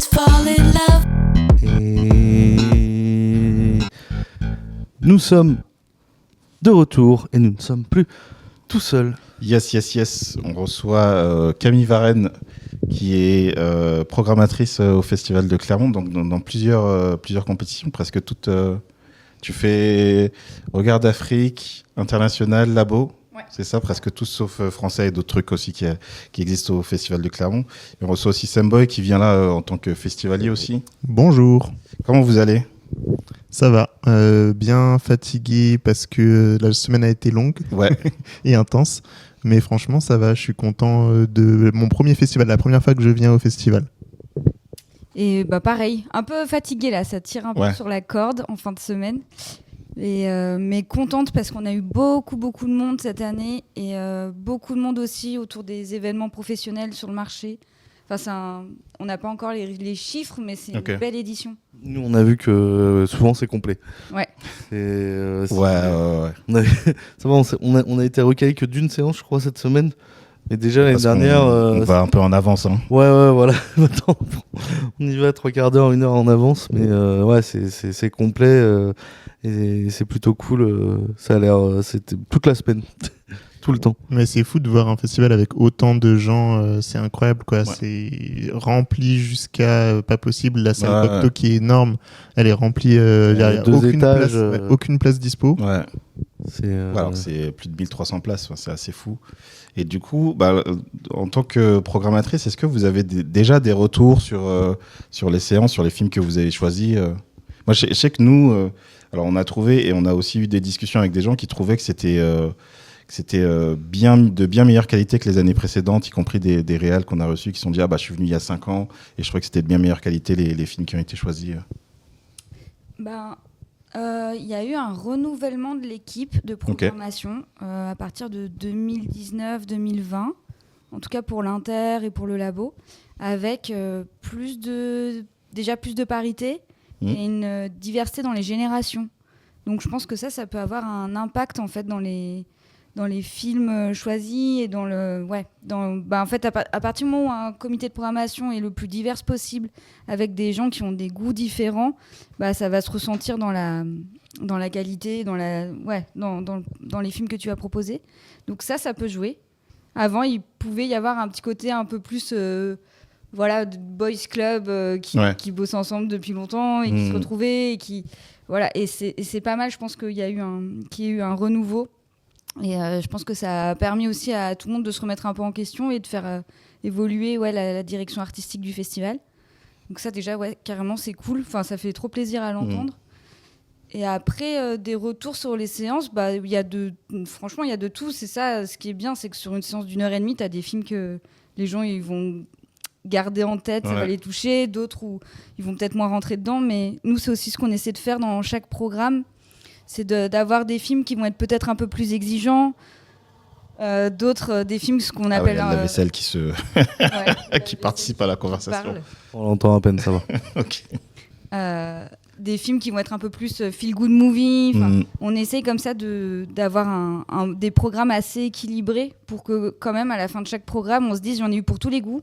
let's fall in love. Et nous sommes de retour et nous ne sommes plus tout seuls. Yes. On reçoit Camille Varenne, qui est programmatrice au Festival de Clermont, donc dans plusieurs compétitions, presque toutes. Tu fais Regard d'Afrique, International, Labo. Ouais. C'est ça, presque tous sauf français et d'autres trucs aussi qui existent au Festival de Clermont. Et on reçoit aussi Samboy qui vient là en tant que festivalier aussi. Bonjour. Comment vous allez ? Ça va, bien fatigué parce que la semaine a été longue et intense. Mais franchement, ça va, je suis content de mon premier festival, la première fois que je viens au festival. Et bah pareil, un peu fatiguée là, ça tire un peu sur la corde en fin de semaine. Mais contente parce qu'on a eu beaucoup de monde cette année et beaucoup de monde aussi autour des événements professionnels sur le marché. Enfin, on n'a pas encore les chiffres, mais c'est une belle édition. Nous, on a vu que souvent c'est complet. Ouais. Ouais. On a été recalé que d'une séance, je crois, cette semaine. Et déjà l'année dernière. On va un peu en avance. Hein. Ouais, voilà. Attends, on y va 3 quarts d'heure, 1 heure en avance. Mais c'est complet. Et c'est plutôt cool. Ça a l'air. C'était toute la semaine. Tout le temps. Mais c'est fou de voir un festival avec autant de gens, c'est incroyable quoi. Ouais. C'est rempli jusqu'à pas possible. La salle Cocteau qui est énorme, elle est remplie. Il n'y a aucune place dispo. Ouais. C'est plus de 1300 places, c'est assez fou. Et du coup, en tant que programmatrice, est-ce que vous avez déjà des retours sur les séances, sur les films que vous avez choisis Moi, je sais que nous, alors on a trouvé et on a aussi eu des discussions avec des gens qui trouvaient que c'était de bien meilleure qualité que les années précédentes, y compris des réals qu'on a reçus qui se sont dit je suis venu il y a 5 ans et je trouvais que c'était de bien meilleure qualité les films qui ont été choisis. Il y a eu un renouvellement de l'équipe de programmation à partir de 2019-2020, en tout cas pour l'Inter et pour le Labo, avec plus de parité et une diversité dans les générations. Donc je pense que ça peut avoir un impact en fait dans les films choisis et en fait à partir du moment où un comité de programmation est le plus divers possible avec des gens qui ont des goûts différents, ça va se ressentir dans la qualité, dans les films que tu as proposés. Donc ça peut jouer. Avant, il pouvait y avoir un petit côté un peu plus de boys club qui bossent ensemble depuis longtemps et qui se retrouvaient et c'est pas mal. Je pense qu'il y a eu un renouveau. Et je pense que ça a permis aussi à tout le monde de se remettre un peu en question et de faire évoluer la direction artistique du festival. Donc ça déjà, carrément, c'est cool. Enfin, ça fait trop plaisir à l'entendre. Et après, des retours sur les séances, franchement, il y a de tout. C'est ça, ce qui est bien, c'est que sur une séance d'1h30, tu as des films que les gens ils vont garder en tête, ça va les toucher. D'autres où ils vont peut-être moins rentrer dedans. Mais nous, c'est aussi ce qu'on essaie de faire dans chaque programme. C'est d'avoir des films qui vont être peut-être un peu plus exigeants, d'autres des films ce qu'on appelle... la vaisselle qui qui participe à la conversation. On l'entend à peine, ça va. Ok. Des films qui vont être un peu plus feel-good movie. On essaye comme ça d'avoir des programmes assez équilibrés pour que quand même à la fin de chaque programme, on se dise j'en ai eu pour tous les goûts.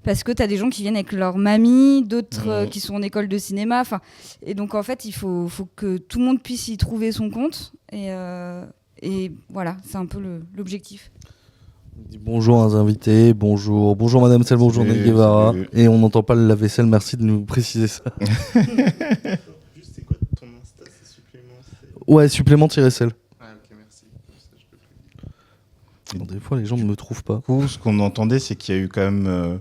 Parce que tu as des gens qui viennent avec leur mamie, d'autres qui sont en école de cinéma. Et donc, en fait, il faut que tout le monde puisse y trouver son compte. Et voilà, c'est un peu l'objectif. On dit bonjour à nos invités. Bonjour Madame Sel, bonjour Nel Guevara. Et on n'entend pas le lave-vaisselle, merci de nous préciser ça. Juste, c'est quoi ton Insta, c'est supplément Ouais, supplément-sel. Ah, ok, merci. Ça, je peux plus. Des fois, les gens ne me trouvent pas. Du coup, ce qu'on entendait, c'est qu'il y a eu quand même...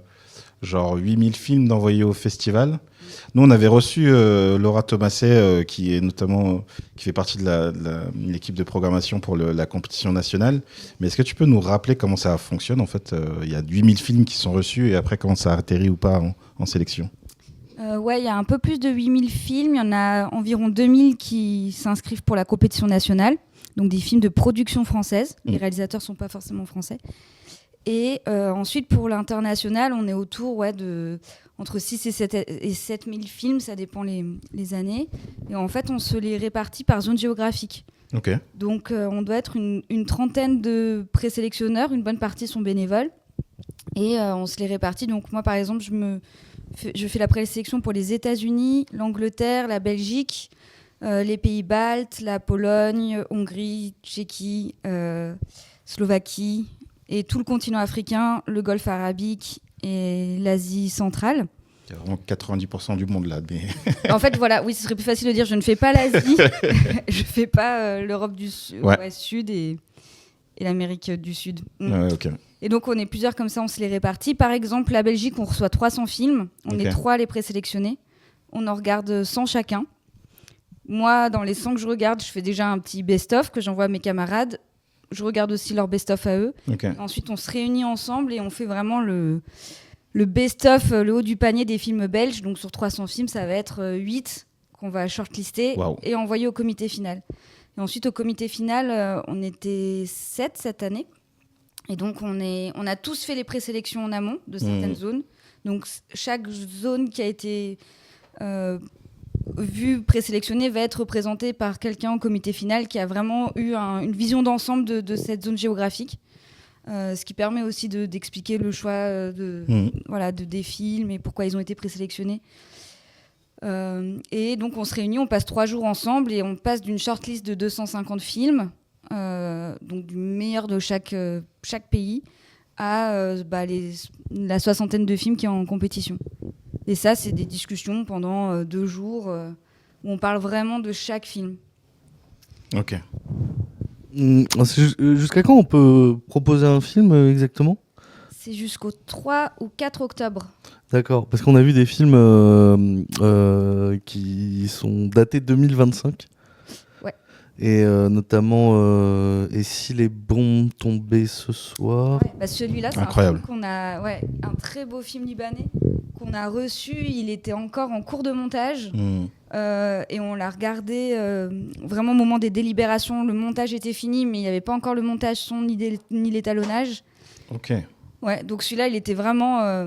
genre 8000 films d'envoyés au festival. Nous, on avait reçu Laura Thomaset, qui fait partie de l'équipe de programmation pour la compétition nationale. Mais est-ce que tu peux nous rappeler comment ça fonctionne ? En fait, il y a 8000 films qui sont reçus et après, comment ça atterrit ou pas en sélection ? Il y a un peu plus de 8000 films. Il y en a environ 2000 qui s'inscrivent pour la compétition nationale. Donc des films de production française. Les réalisateurs ne sont pas forcément français. Et ensuite, pour l'international, on est autour entre 6 et 7 000 films, ça dépend les années. Et en fait, on se les répartit par zone géographique. Okay. Donc, on doit être une trentaine de présélectionneurs, une bonne partie sont bénévoles. Et on se les répartit. Donc, moi, par exemple, je me je fais la présélection pour les États-Unis, l'Angleterre, la Belgique, les pays baltes, la Pologne, Hongrie, Tchéquie, Slovaquie et tout le continent africain, le Golfe arabique et l'Asie centrale. Il y a vraiment 90% du monde là. Mais... En fait, voilà, oui, ce serait plus facile de dire je ne fais pas l'Asie, je ne fais pas l'Europe du Sud et l'Amérique du Sud. Ouais, ok. Et donc, on est plusieurs comme ça, on se les répartit. Par exemple, la Belgique, on reçoit 300 films. On est 3 à les présélectionner. On en regarde 100 chacun. Moi, dans les 100 que je regarde, je fais déjà un petit best-of que j'envoie à mes camarades. Je regarde aussi leur best-of à eux. Ensuite, on se réunit ensemble et on fait vraiment le best-of, le haut du panier des films belges. Donc, sur 300 films, ça va être 8 qu'on va shortlister et envoyer au comité final. Et ensuite, au comité final, on était 7 cette année. Et donc, on a tous fait les présélections en amont de certaines zones. Donc, chaque zone qui a été vue, présélectionnée, va être représentée par quelqu'un au comité final qui a vraiment eu une vision d'ensemble de cette zone géographique. Ce qui permet aussi d'expliquer le choix des films et pourquoi ils ont été présélectionnés. Et donc, on se réunit, on passe 3 jours ensemble et on passe d'une shortlist de 250 films, donc du meilleur de chaque pays, à la 60aine de films qui est en compétition. Et ça, c'est des discussions pendant 2 jours où on parle vraiment de chaque film. Ok. Jusqu'à quand on peut proposer un film exactement ? C'est jusqu'au 3 ou 4 octobre. D'accord, parce qu'on a vu des films qui sont datés 2025. Ouais. Et notamment Et si les bombes tombaient ce soir. Ouais, celui-là, c'est incroyable. Un film qu'on a, un très beau film libanais qu'on a reçu. Il était encore en cours de montage. Et on l'a regardé vraiment au moment des délibérations. Le montage était fini, mais il n'y avait pas encore le montage son ni l'étalonnage. Ok. Ouais, donc celui-là, il était vraiment...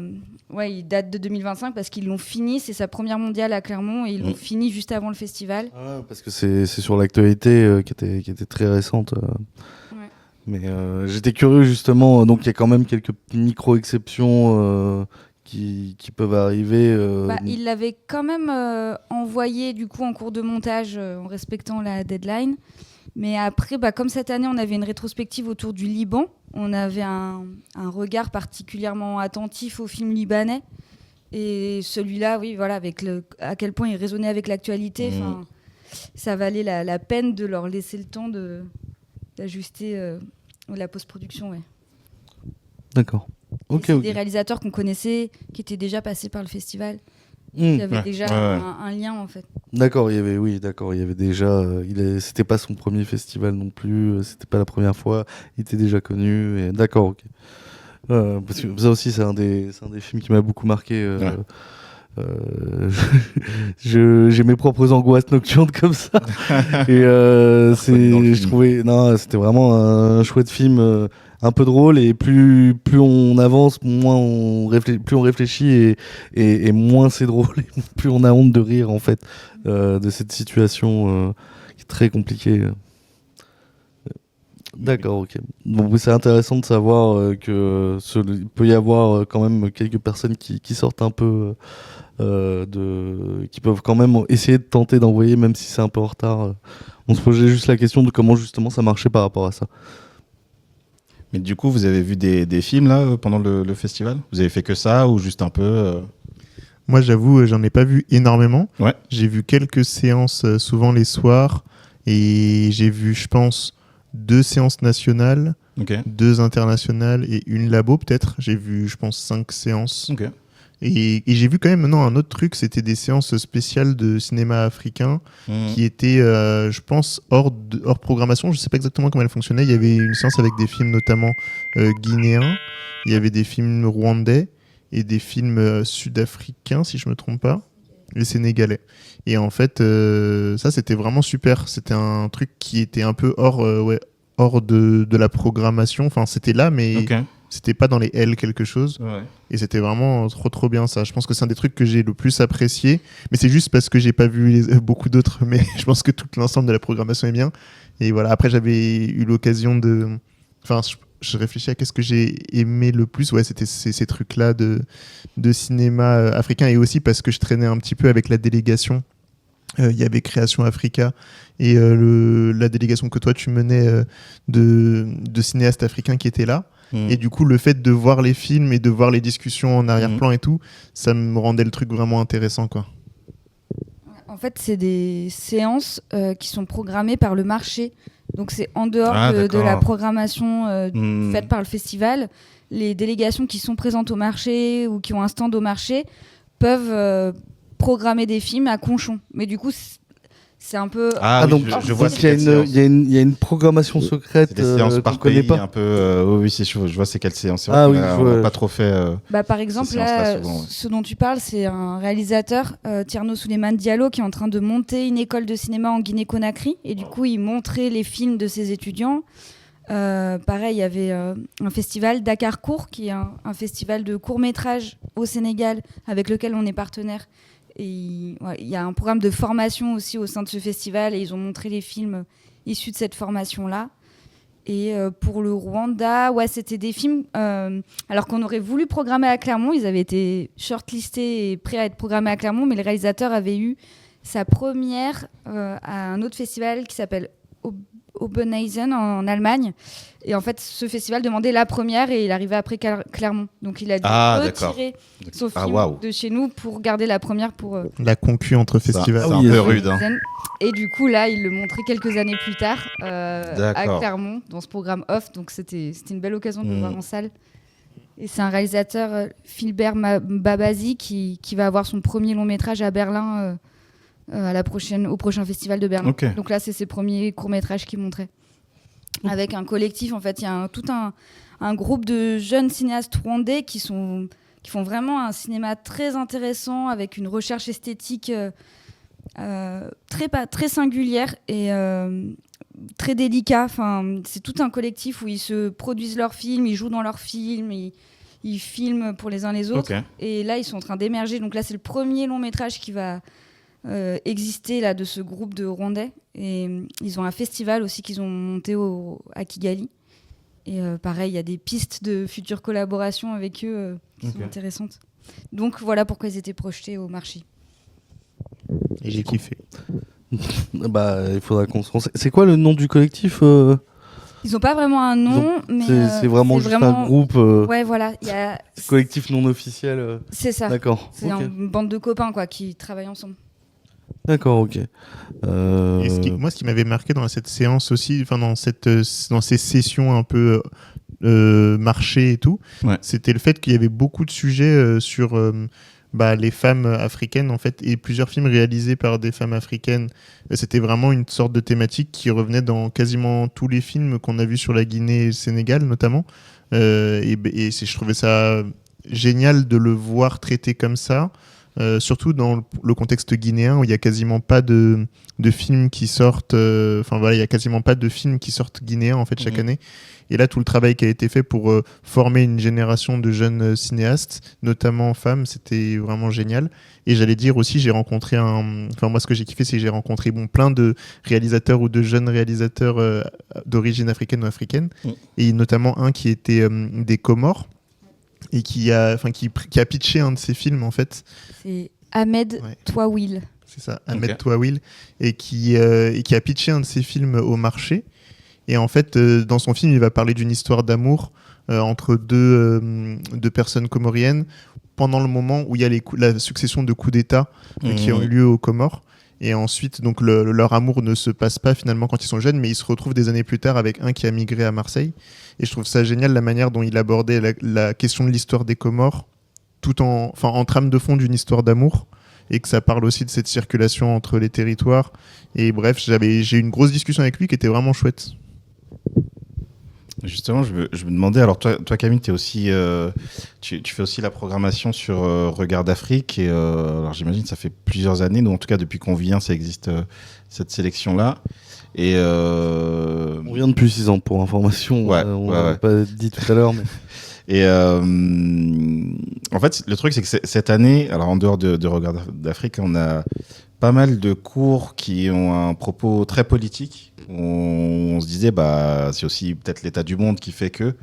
il date de 2025 parce qu'ils l'ont fini. C'est sa première mondiale à Clermont et ils l'ont fini juste avant le festival. Ah, parce que c'est sur l'actualité qui était très récente. Ouais. Mais j'étais curieux justement. Donc il y a quand même quelques micro-exceptions qui peuvent arriver. Il l'avait quand même envoyé du coup en cours de montage en respectant la deadline. Mais après, comme cette année, on avait une rétrospective autour du Liban. On avait un regard particulièrement attentif au film libanais. Et celui-là, avec à quel point il résonnait avec l'actualité. Ça valait la peine de leur laisser le temps d'ajuster la post-production. Ouais. D'accord. C'est des réalisateurs qu'on connaissait, qui étaient déjà passés par le festival. Il y avait déjà un lien en fait. D'accord, il y avait déjà. C'était pas son premier festival non plus. C'était pas la première fois. Il était déjà connu. Et... D'accord, ok. Parce que ça aussi, c'est un des films qui m'a beaucoup marqué. J'ai mes propres angoisses nocturnes comme ça. Et je trouvais, c'était vraiment un chouette film. Un peu drôle, et plus on avance, plus on réfléchit et moins c'est drôle, et plus on a honte de rire en fait de cette situation qui est très compliquée. D'accord, ok. Bon, c'est intéressant de savoir que peut y avoir quand même quelques personnes qui sortent un peu qui peuvent quand même essayer de tenter d'envoyer, même si c'est un peu en retard. On se posait juste la question de comment justement ça marchait par rapport à ça. Mais du coup, vous avez vu des films là pendant le festival ? Vous avez fait que ça ou juste un peu Moi, j'avoue, j'en ai pas vu énormément. Ouais. J'ai vu quelques séances, souvent les soirs, et j'ai vu, je pense, 2 séances nationales, 2 internationales et 1 labo peut-être. J'ai vu, je pense, 5 séances. Ok. Et j'ai vu quand même maintenant un autre truc, c'était des séances spéciales de cinéma africain qui étaient, je pense, hors programmation. Je sais pas exactement comment elles fonctionnaient. Il y avait une séance avec des films notamment guinéens, il y avait des films rwandais et des films sud-africains, si je me trompe pas, et sénégalais. Et en fait, ça c'était vraiment super. C'était un truc qui était un peu hors de la programmation. Enfin, c'était là, mais... C'était pas dans les L quelque chose. Ouais. Et c'était vraiment trop bien ça. Je pense que c'est un des trucs que j'ai le plus apprécié. Mais c'est juste parce que j'ai pas vu beaucoup d'autres. Mais je pense que tout l'ensemble de la programmation est bien. Et voilà. Après, j'avais eu l'occasion de... Enfin, je réfléchis à qu'est-ce que j'ai aimé le plus. Ouais, c'était ces trucs-là de cinéma africain, et aussi parce que je traînais un petit peu avec la délégation. Il y avait Création Africa et la délégation que toi tu menais de cinéastes africains qui étaient là. Et du coup, le fait de voir les films et de voir les discussions en arrière-plan et tout, ça me rendait le truc vraiment intéressant, quoi. En fait, c'est des séances qui sont programmées par le marché. Donc, c'est en dehors de la programmation faite par le festival. Les délégations qui sont présentes au marché ou qui ont un stand au marché peuvent programmer des films à Conchon. Mais du coup, c'est un peu... donc je vois qu'il y a une programmation secrète des séances par connaît pays, pas. un peu. Oui, je vois c'est quelle séance. On n'a pas trop fait. Par exemple, là, souvent, ce dont tu parles, c'est un réalisateur, Tierno Souleymane Diallo, qui est en train de monter une école de cinéma en Guinée-Conakry. Et du coup, il montrait les films de ses étudiants. Pareil, il y avait un festival Dakar Court, qui est un festival de court-métrage au Sénégal, avec lequel on est partenaire. Et il y a un programme de formation aussi au sein de ce festival, et ils ont montré les films issus de cette formation-là. Et pour le Rwanda, c'était des films, alors qu'on aurait voulu programmer à Clermont, ils avaient été shortlistés et prêts à être programmés à Clermont, mais le réalisateur avait eu sa première à un autre festival qui s'appelle Obeneisen en Allemagne. Et en fait, ce festival demandait la première et il arrivait après Clermont. Donc il a dû retirer son film de chez nous pour garder la première pour... La concu entre festivals. C'est un peu rude. Hein. Et du coup, là, il le montrait quelques années plus tard à Clermont, dans ce programme off. Donc c'était une belle occasion de le voir en salle. Et c'est un réalisateur, Philbert Babazi, qui va avoir son premier long métrage à Berlin au prochain festival de Berlin. Okay. Donc là, c'est ses premiers courts-métrages qu'il montrait. Avec un collectif, en fait, il y a tout un groupe de jeunes cinéastes rwandais qui font vraiment un cinéma très intéressant, avec une recherche esthétique très singulière et très délicat. Enfin, c'est tout un collectif où ils se produisent leurs films, ils jouent dans leurs films, ils filment pour les uns les autres. Okay. Et là, ils sont en train d'émerger. Donc là, c'est le premier long métrage qui va exister là, de ce groupe de Rwandais. Et ils ont un festival aussi qu'ils ont monté à Kigali. Et pareil, il y a des pistes de futures collaborations avec eux qui sont intéressantes. Donc voilà pourquoi ils étaient projetés au marché. Et j'ai kiffé. Il faudra qu'on se renseigne. C'est quoi le nom du collectif Ils n'ont pas vraiment un nom, mais c'est vraiment juste un groupe. Ouais, voilà. Y a... collectif non officiel. C'est ça. D'accord. C'est une bande de copains qui travaillent ensemble. D'accord, ok. Et ce qui m'avait marqué dans cette séance aussi, dans ces sessions un peu marché et tout, c'était le fait qu'il y avait beaucoup de sujets sur les femmes africaines, en fait, et plusieurs films réalisés par des femmes africaines. C'était vraiment une sorte de thématique qui revenait dans quasiment tous les films qu'on a vus sur la Guinée et le Sénégal, notamment. Je trouvais ça génial de le voir traité comme ça. Surtout dans le contexte guinéen où il n'y a quasiment pas de films qui sortent. Il y a quasiment pas de films qui sortent guinéens en fait chaque année. Et là, tout le travail qui a été fait pour former une génération de jeunes cinéastes, notamment femmes, c'était vraiment génial. Et j'allais dire aussi, j'ai rencontré moi, ce que j'ai kiffé, c'est que j'ai rencontré plein de réalisateurs ou de jeunes réalisateurs d'origine africaine ou africaine, et notamment un qui était des Comores. Et qui a pitché un de ses films en fait. C'est Ahmed Touawil. C'est ça, Ahmed Touawil, et qui a pitché un de ses films au marché. Et en fait, dans son film, il va parler d'une histoire d'amour entre deux personnes comoriennes pendant le moment où il y a la succession de coups d'État qui ont eu lieu aux Comores. Et ensuite, donc leur amour ne se passe pas finalement quand ils sont jeunes, mais ils se retrouvent des années plus tard avec un qui a migré à Marseille. Et je trouve ça génial la manière dont il abordait la question de l'histoire des Comores, tout en trame de fond d'une histoire d'amour, et que ça parle aussi de cette circulation entre les territoires. Et bref, j'ai eu une grosse discussion avec lui qui était vraiment chouette. Justement, je me demandais, alors toi Camille, t'es aussi, tu fais aussi la programmation sur Regard d'Afrique, et alors j'imagine que ça fait plusieurs années, donc en tout cas depuis qu'on vient, ça existe cette sélection-là. Et on vient depuis 6 ans pour information, on l'a pas dit tout à l'heure. Mais... Et en fait, le truc, c'est que cette année, alors en dehors de Regard d'Afrique, on a pas mal de cours qui ont un propos très politique. On se disait, c'est aussi peut-être l'état du monde qui fait que.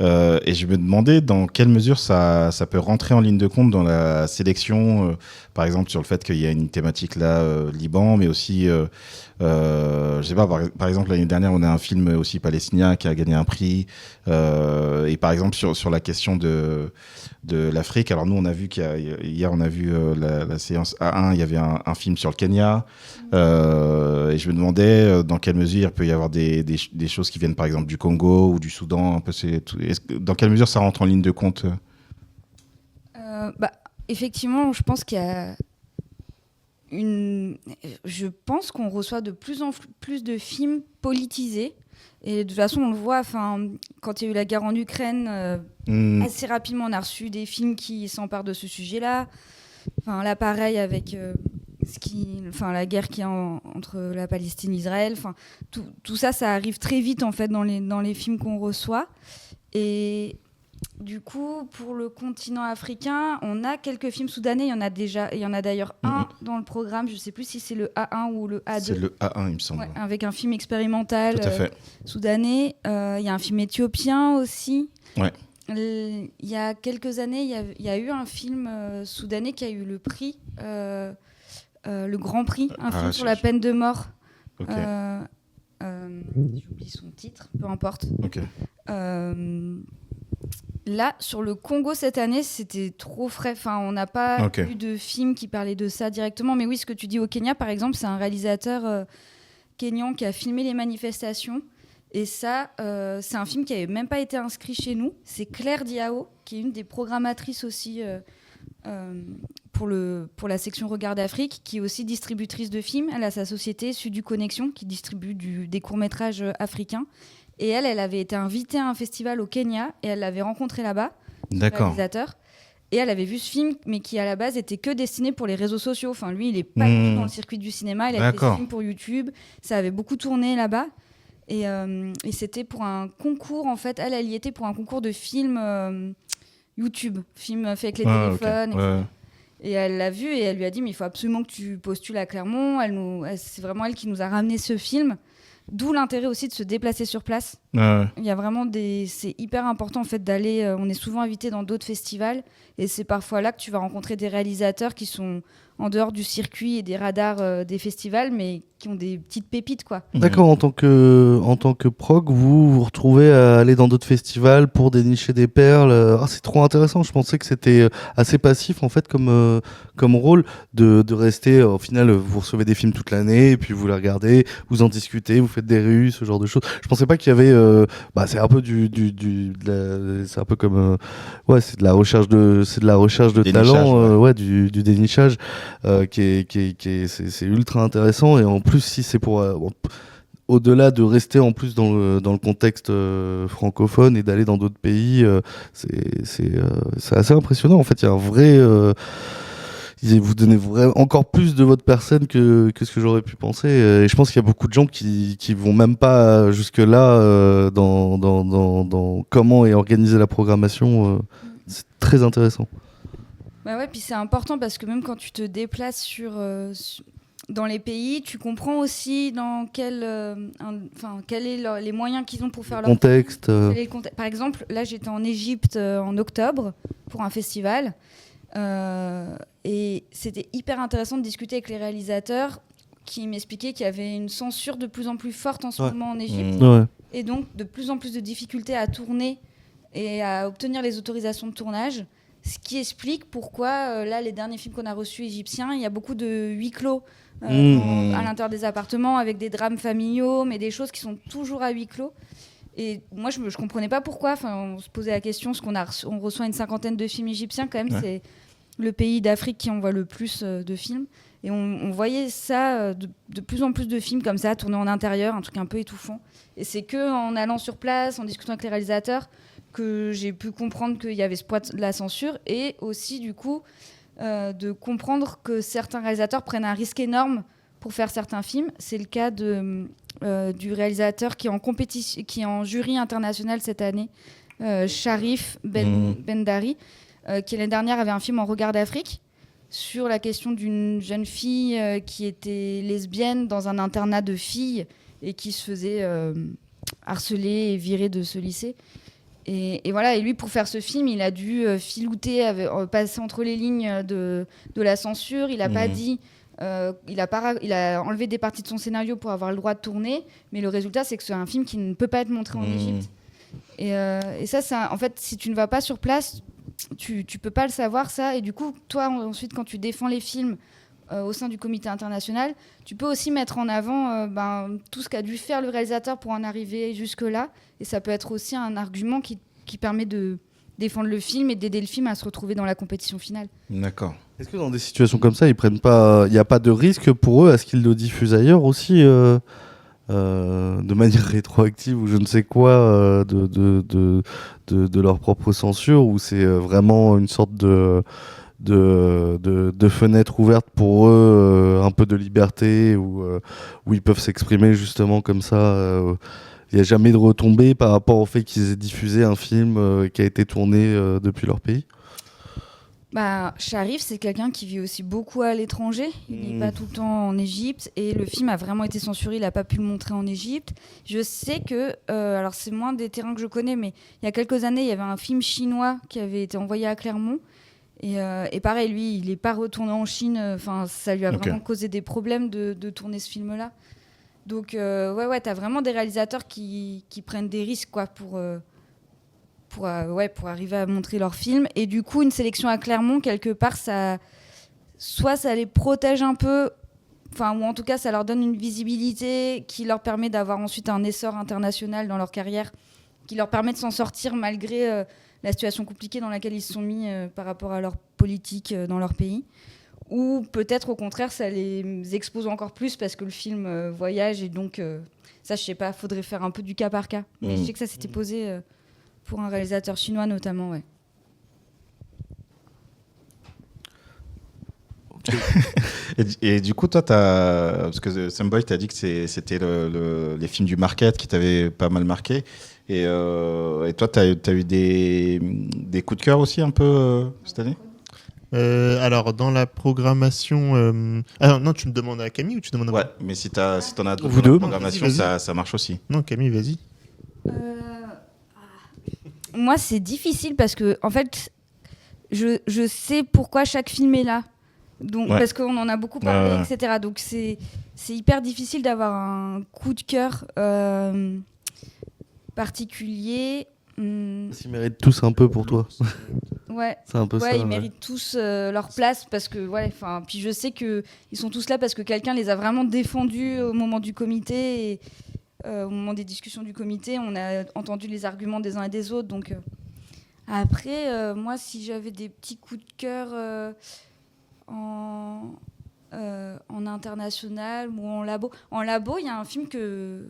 Et je me demandais dans quelle mesure ça peut rentrer en ligne de compte dans la sélection, par exemple sur le fait qu'il y a une thématique là, Liban, mais aussi, je sais pas, par exemple l'année dernière on a un film aussi palestinien qui a gagné un prix, et par exemple sur la question de l'Afrique, alors nous on a vu hier on a vu la séance A1, il y avait un film sur le Kenya, et je me demandais dans quelle mesure il peut y avoir des choses qui viennent par exemple du Congo ou du Soudan, un peu dans quelle mesure ça rentre en ligne de compte? Effectivement, je pense qu'il y a je pense qu'on reçoit de plus en plus de films politisés. Et de toute façon, on le voit, quand il y a eu la guerre en Ukraine, assez rapidement, on a reçu des films qui s'emparent de ce sujet-là. Là, pareil avec la guerre qui est entre la Palestine et Israël. Tout ça, ça arrive très vite en fait dans les films qu'on reçoit. Et du coup, pour le continent africain, on a quelques films soudanais. Il y en a d'ailleurs un dans le programme. Je ne sais plus si c'est le A1 ou le A2. C'est le A1, il me semble. Ouais, avec un film expérimental soudanais. Il y a un film éthiopien aussi. Ouais. Il y a quelques années, il y a eu un film soudanais qui a eu le prix, le Grand Prix, un film sur la peine de mort. Okay. J'oublie son titre, peu importe. Okay. Là, sur le Congo cette année, c'était trop frais. On n'a pas eu de film qui parlait de ça directement. Mais oui, ce que tu dis au Kenya, par exemple, c'est un réalisateur kényan qui a filmé les manifestations. Et ça, c'est un film qui n'avait même pas été inscrit chez nous. C'est Claire Diao, qui est une des programmatrices aussi pour la section Regard d'Afrique, qui est aussi distributrice de films. Elle a sa société Sudu Connexion, qui distribue des courts-métrages africains. Et elle avait été invitée à un festival au Kenya, et elle l'avait rencontré là-bas, le réalisateur. Et elle avait vu ce film, mais qui à la base était que destiné pour les réseaux sociaux. Lui, il n'est pas du tout dans le circuit du cinéma. Il a fait des films pour YouTube. Ça avait beaucoup tourné là-bas. Et c'était pour un concours, en fait. Elle y était pour un concours de films YouTube, films faits avec les téléphones. Ouais. Et elle l'a vu et elle lui a dit, mais il faut absolument que tu postules à Clermont. C'est vraiment elle qui nous a ramené ce film. D'où l'intérêt aussi de se déplacer sur place. Il y a vraiment c'est hyper important en fait d'aller. On est souvent invité dans d'autres festivals et c'est parfois là que tu vas rencontrer des réalisateurs qui sont en dehors du circuit et des radars des festivals, mais qui ont des petites pépites, quoi. D'accord, en tant que prog, vous vous retrouvez à aller dans d'autres festivals pour dénicher des perles. C'est trop intéressant. Je pensais que c'était assez passif en fait comme rôle de rester. Au final, vous recevez des films toute l'année et puis vous les regardez, vous en discutez, vous faites des rues, ce genre de choses. Je pensais pas qu'il y avait. C'est un peu c'est un peu comme c'est de la recherche de talent, du dénichage. C'est ultra intéressant et en plus si c'est pour au-delà de rester en plus dans le contexte francophone et d'aller dans d'autres pays, c'est assez impressionnant en fait. Il y a un vrai vous donnez encore plus de votre personne que ce que j'aurais pu penser et je pense qu'il y a beaucoup de gens qui vont même pas jusque là dans comment est organisée la programmation. C'est très intéressant. Puis c'est important parce que même quand tu te déplaces dans les pays, tu comprends aussi dans quel est les moyens qu'ils ont pour faire leur contexte. Par exemple, là j'étais en Égypte en octobre pour un festival et c'était hyper intéressant de discuter avec les réalisateurs qui m'expliquaient qu'il y avait une censure de plus en plus forte en ce moment en Égypte et donc de plus en plus de difficultés à tourner et à obtenir les autorisations de tournage. Ce qui explique pourquoi, là, les derniers films qu'on a reçus égyptiens, il y a beaucoup de huis clos à l'intérieur des appartements, avec des drames familiaux, mais des choses qui sont toujours à huis clos. Et moi, je ne comprenais pas pourquoi. On se posait la question, parce on reçoit une 50aine de films égyptiens, quand même, c'est le pays d'Afrique qui envoie le plus de films. Et on voyait ça, de plus en plus de films comme ça, tournés en intérieur, un truc un peu étouffant. Et c'est qu'en allant sur place, en discutant avec les réalisateurs, que j'ai pu comprendre qu'il y avait ce poids de la censure et aussi du coup de comprendre que certains réalisateurs prennent un risque énorme pour faire certains films. C'est le cas du réalisateur qui est en jury international cette année, Sharif Bendari, qui l'année dernière avait un film en Regard d'Afrique sur la question d'une jeune fille qui était lesbienne dans un internat de filles et qui se faisait harceler et virer de ce lycée. Et voilà, et lui, pour faire ce film, il a dû filouter, passer entre les lignes de la censure. Il n'a pas dit... il a enlevé des parties de son scénario pour avoir le droit de tourner, mais le résultat, c'est que c'est un film qui ne peut pas être montré en Égypte. Et ça, en fait, si tu ne vas pas sur place, tu peux pas le savoir, ça. Et du coup, toi, ensuite, quand tu défends les films au sein du comité international, tu peux aussi mettre en avant tout ce qu'a dû faire le réalisateur pour en arriver jusque-là. Et ça peut être aussi un argument qui permet de défendre le film et d'aider le film à se retrouver dans la compétition finale. D'accord. Est-ce que dans des situations comme ça, il n'y a pas de risque pour eux à ce qu'ils le diffusent ailleurs aussi de manière rétroactive ou je ne sais quoi de leur propre censure, ou c'est vraiment une sorte de fenêtre ouverte pour eux, un peu de liberté où ils peuvent s'exprimer justement comme ça. Il n'y a jamais de retombées par rapport au fait qu'ils aient diffusé un film qui a été tourné depuis leur pays. Sharif, c'est quelqu'un qui vit aussi beaucoup à l'étranger. Il n'est pas tout le temps en Égypte. Et le film a vraiment été censuré. Il n'a pas pu le montrer en Égypte. Je sais que, alors c'est moins des terrains que je connais, mais il y a quelques années, il y avait un film chinois qui avait été envoyé à Clermont. Et pareil, lui, il n'est pas retourné en Chine. Ça lui a vraiment causé des problèmes de tourner ce film-là. Donc, t'as vraiment des réalisateurs qui prennent des risques quoi, pour arriver à montrer leur film. Et du coup, une sélection à Clermont, quelque part, ça les protège un peu, ou en tout cas, ça leur donne une visibilité qui leur permet d'avoir ensuite un essor international dans leur carrière, qui leur permet de s'en sortir malgré la situation compliquée dans laquelle ils se sont mis par rapport à leur politique dans leur pays. Ou peut-être, au contraire, ça les expose encore plus parce que le film voyage et donc, ça, je sais pas, faudrait faire un peu du cas par cas. Mais je sais que ça s'était posé... pour un réalisateur chinois notamment, ouais. et du coup, toi, parce que Samboy t'a dit que c'était les films du market qui t'avaient pas mal marqué. Et toi, t'as eu des coups de cœur aussi un peu cette année ? Alors, dans la programmation... Alors, non, tu me demandes à Camille ou tu demandes à moi ? Ouais, mais si t'en as d'autres Vous dans deux. la programmation, Vas-y. ça marche aussi. Non, Camille, vas-y. Moi, c'est difficile parce que, en fait, je sais pourquoi chaque film est là. Donc, parce qu'on en a beaucoup parlé, etc. Donc, c'est hyper difficile d'avoir un coup de cœur particulier. Ils méritent tous un peu pour toi. Ouais, c'est un peu ça. Ils méritent tous leur place parce que, puis je sais qu'ils sont tous là parce que quelqu'un les a vraiment défendus au moment du comité et au moment des discussions du comité, on a entendu les arguments des uns et des autres. Donc, après, moi, si j'avais des petits coups de cœur en international ou en labo, il y a un film que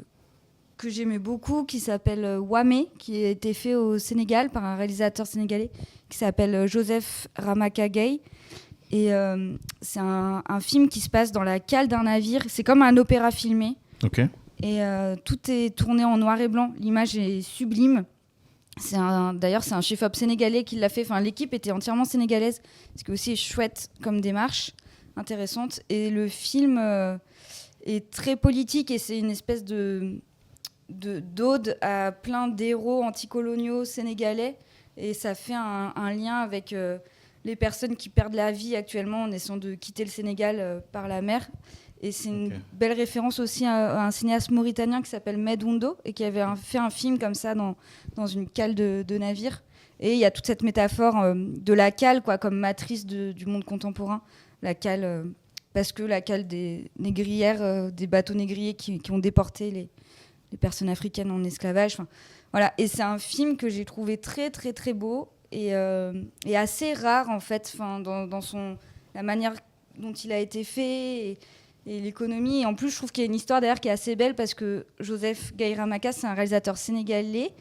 j'aimais beaucoup qui s'appelle Wamé, qui a été fait au Sénégal par un réalisateur sénégalais qui s'appelle Joseph Ramaka Gueye. Et c'est un film qui se passe dans la cale d'un navire. C'est comme un opéra filmé. Ok. Et tout est tourné en noir et blanc. L'image est sublime. D'ailleurs, c'est un chef-op sénégalais qui l'a fait. Enfin, l'équipe était entièrement sénégalaise, ce qui aussi est chouette comme démarche, intéressante. Et le film est très politique et c'est une espèce d'ode à plein d'héros anticoloniaux sénégalais. Et ça fait un lien avec les personnes qui perdent la vie actuellement en essayant de quitter le Sénégal par la mer. Et c'est une belle référence aussi à un cinéaste mauritanien qui s'appelle Medoundo et qui avait fait un film comme ça dans une cale de navire. Et il y a toute cette métaphore de la cale quoi, comme matrice du monde contemporain. La cale, parce que la cale des négrières, des bateaux négriers qui ont déporté les personnes africaines en esclavage. Enfin, voilà. Et c'est un film que j'ai trouvé très, très, très beau et assez rare en fait, dans la manière dont il a été fait et l'économie. Et en plus, je trouve qu'il y a une histoire derrière qui est assez belle parce que Joseph Gueye Ramaka, c'est un réalisateur sénégalais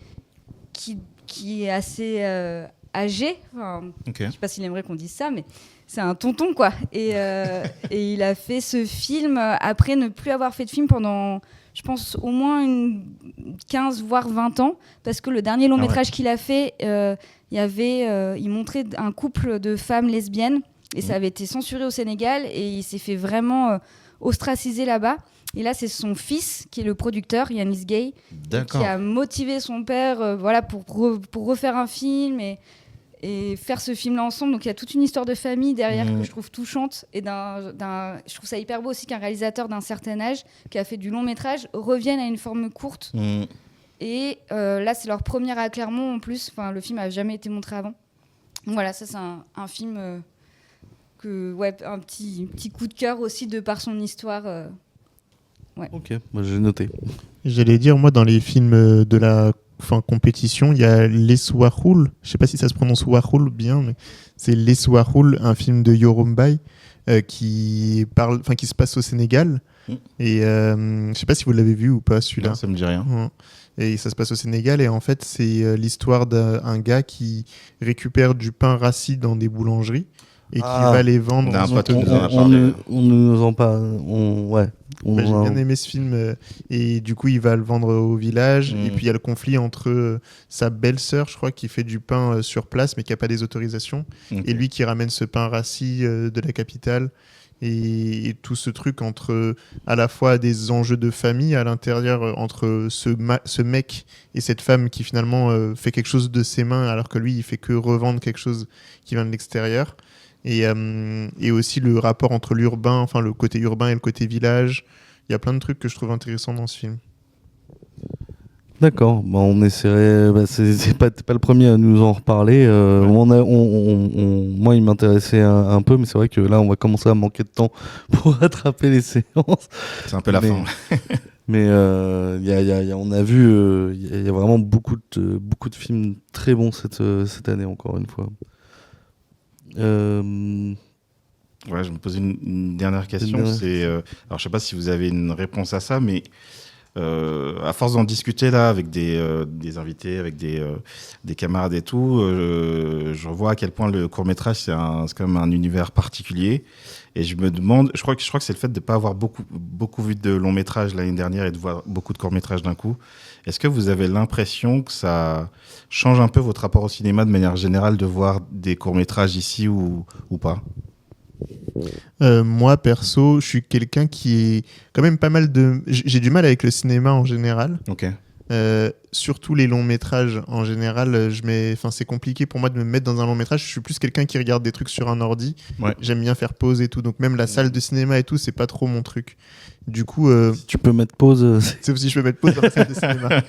qui est assez âgé. Enfin, je ne sais pas s'il aimerait qu'on dise ça, mais c'est un tonton, quoi. Et il a fait ce film après ne plus avoir fait de film pendant, je pense, au moins 15, voire 20 ans. Parce que le dernier long métrage qu'il a fait, il montrait un couple de femmes lesbiennes Et ça avait été censuré au Sénégal et il s'est fait vraiment ostraciser là-bas. Et là, c'est son fils qui est le producteur, Yanis Gay, qui a motivé son père pour refaire un film et faire ce film-là ensemble. Donc il y a toute une histoire de famille derrière que je trouve touchante. Et je trouve ça hyper beau aussi qu'un réalisateur d'un certain âge qui a fait du long métrage revienne à une forme courte. Et là, c'est leur première à Clermont en plus. Enfin, le film n'a jamais été montré avant. Donc voilà, ça c'est un film un petit coup de cœur aussi de par son histoire. Ok, moi j'ai noté. J'allais dire, moi dans les films de la compétition, il y a Les Warhoul, je sais pas si ça se prononce Warhoul bien, mais c'est Les Warhoul, un film de Yorumbai qui se passe au Sénégal. Et je sais pas si vous l'avez vu ou pas celui-là. Non, ça me dit rien. Et ça se passe au Sénégal et en fait c'est l'histoire d'un gars qui récupère du pain rassis dans des boulangeries et qui va les vendre. On nous en parle. J'ai bien aimé ce film et du coup il va le vendre au village et puis il y a le conflit entre sa belle-sœur, je crois, qui fait du pain sur place mais qui n'a pas des autorisations et lui qui ramène ce pain rassis de la capitale et tout ce truc entre à la fois des enjeux de famille à l'intérieur entre ce mec et cette femme qui finalement fait quelque chose de ses mains alors que lui il fait que revendre quelque chose qui vient de l'extérieur. Et aussi le rapport entre l'urbain, enfin le côté urbain et le côté village. Il y a plein de trucs que je trouve intéressants dans ce film. D'accord, on essaierait. C'est pas le premier à nous en reparler. Moi, il m'intéressait un peu, mais c'est vrai que là, on va commencer à manquer de temps pour rattraper les séances. C'est un peu la fin. Mais on a vu, il y a vraiment beaucoup de films très bons cette année, encore une fois. Je me posais une dernière question. Alors, je sais pas si vous avez une réponse à ça, mais à force d'en discuter là avec des invités, avec des camarades et tout, je vois à quel point le court-métrage c'est quand même un univers particulier. Et je me demande, je crois que c'est le fait de ne pas avoir beaucoup vu de longs métrages l'année dernière et de voir beaucoup de courts-métrages d'un coup. Est-ce que vous avez l'impression que ça change un peu votre rapport au cinéma de manière générale de voir des courts-métrages ici ou pas ? Moi, perso, je suis quelqu'un qui est quand même pas mal de... J'ai du mal avec le cinéma en général. Ok. Surtout les longs métrages en général, c'est compliqué pour moi de me mettre dans un long métrage. Je suis plus quelqu'un qui regarde des trucs sur un ordi. Ouais. J'aime bien faire pause et tout, donc même la salle de cinéma et tout, c'est pas trop mon truc. Du coup, si tu peux mettre pause. C'est aussi je peux mettre pause dans la salle de cinéma.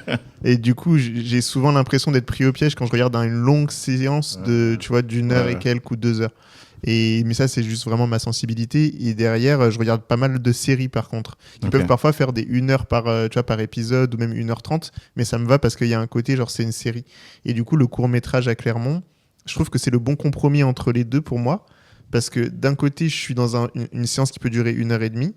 Et du coup, j'ai souvent l'impression d'être pris au piège quand je regarde une longue séance d'une heure et quelques ou 2 heures. Mais ça, c'est juste vraiment ma sensibilité. Et derrière, je regarde pas mal de séries par contre, qui peuvent parfois faire des 1 heure par épisode ou même 1h30. Mais ça me va parce qu'il y a un côté, genre c'est une série. Et du coup, le court-métrage à Clermont, je trouve que c'est le bon compromis entre les deux pour moi. Parce que d'un côté, je suis dans une séance qui peut durer 1h30.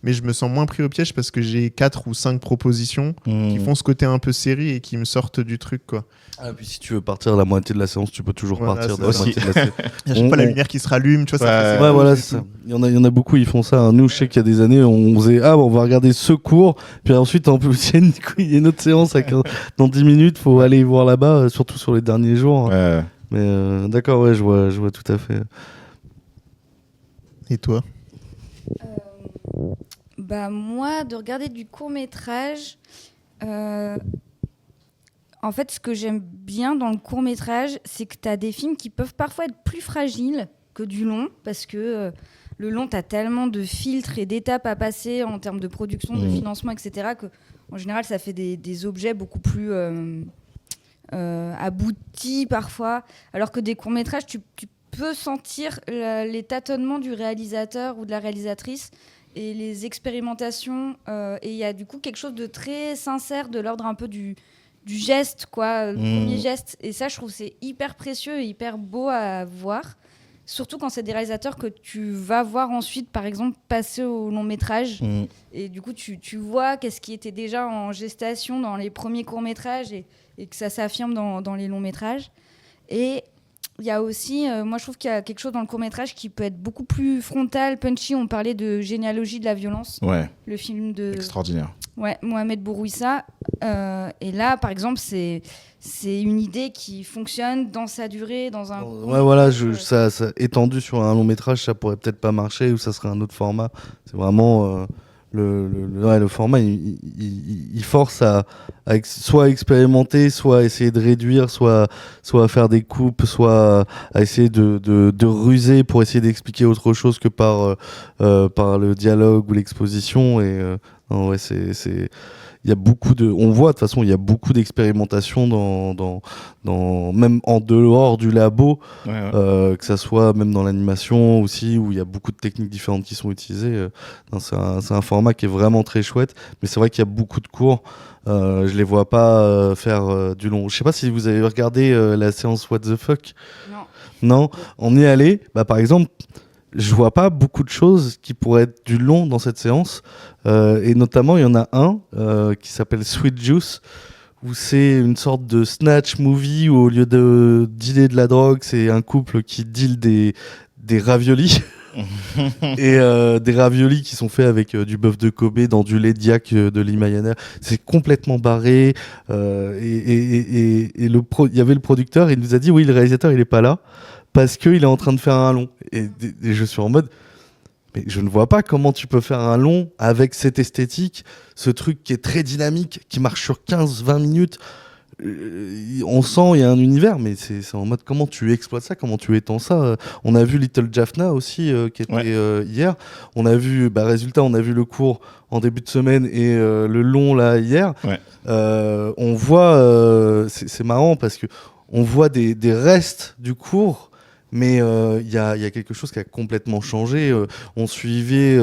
Mais je me sens moins pris au piège parce que j'ai 4 ou 5 propositions qui font ce côté un peu série et qui me sortent du truc, quoi. Ah, et puis si tu veux partir à la moitié de la séance, tu peux toujours partir de la moitié de la séance. Il n'y a pas la lumière qui se rallume, tu vois. C'est ça. Il y en a beaucoup, ils font ça. Nous, je sais qu'il y a des années, on faisait on va regarder ce cours, puis ensuite il y a une autre séance dans 10 minutes, faut aller voir là-bas, surtout sur les derniers jours. Ouais. Mais d'accord, je vois tout à fait. Et toi ? Moi, de regarder du court-métrage, en fait, ce que j'aime bien dans le court-métrage, c'est que tu as des films qui peuvent parfois être plus fragiles que du long, parce que le long, tu as tellement de filtres et d'étapes à passer en termes de production, de financement, etc., qu'en général, ça fait des objets beaucoup plus aboutis parfois, alors que des courts-métrages, tu peux sentir les tâtonnements du réalisateur ou de la réalisatrice et les expérimentations, et il y a du coup quelque chose de très sincère, de l'ordre un peu du geste, quoi, le premier geste. Et ça, je trouve c'est hyper précieux et hyper beau à voir, surtout quand c'est des réalisateurs que tu vas voir ensuite, par exemple, passer au long métrage. Et du coup, tu vois qu'est-ce qui était déjà en gestation dans les premiers courts métrages et que ça s'affirme dans les longs métrages. Et il y a aussi, moi je trouve qu'il y a quelque chose dans le court-métrage qui peut être beaucoup plus frontal, punchy. On parlait de Généalogie de la violence, le film de... Extraordinaire. Ouais, Mohamed Bourouissa. Et là, par exemple, c'est une idée qui fonctionne dans sa durée, dans un... Ouais, voilà, ça étendu sur un long métrage, ça pourrait peut-être pas marcher, ou ça serait un autre format. C'est vraiment... le format, il force à soit expérimenter, soit essayer de réduire, soit à faire des coupes, soit à essayer de ruser pour essayer d'expliquer autre chose que par le dialogue ou l'exposition. Et non, ouais, il y a beaucoup on voit de toute façon, il y a beaucoup d'expérimentation dans même en dehors du labo, que ça soit même dans l'animation aussi, où il y a beaucoup de techniques différentes qui sont utilisées. C'est un format qui est vraiment très chouette, mais c'est vrai qu'il y a beaucoup de cours. Je les vois pas faire du long. Je sais pas si vous avez regardé la séance What the Fuck. Non, on y est allé. Par exemple, je vois pas beaucoup de choses qui pourraient être du long dans cette séance. Et notamment, il y en a un qui s'appelle Sweet Juice, où c'est une sorte de snatch movie où au lieu de dealer de la drogue, c'est un couple qui deal des raviolis. Et des raviolis qui sont faits avec du bœuf de Kobe dans du lait d'yak de l'Himalaya. C'est complètement barré. Et il y avait le producteur, il nous a dit oui, le réalisateur il est pas là parce qu'il est en train de faire un long. Et je suis en mode, mais je ne vois pas comment tu peux faire un long avec cette esthétique, ce truc qui est très dynamique, qui marche sur 15-20 minutes. On sent il y a un univers, mais c'est en mode comment tu exploites ça, comment tu étends ça. On a vu Little Jaffna aussi qui était hier. On a vu résultat, on a vu le court en début de semaine et le long là hier. On voit c'est marrant parce que on voit des restes du court. Mais il y a quelque chose qui a complètement changé. On suivait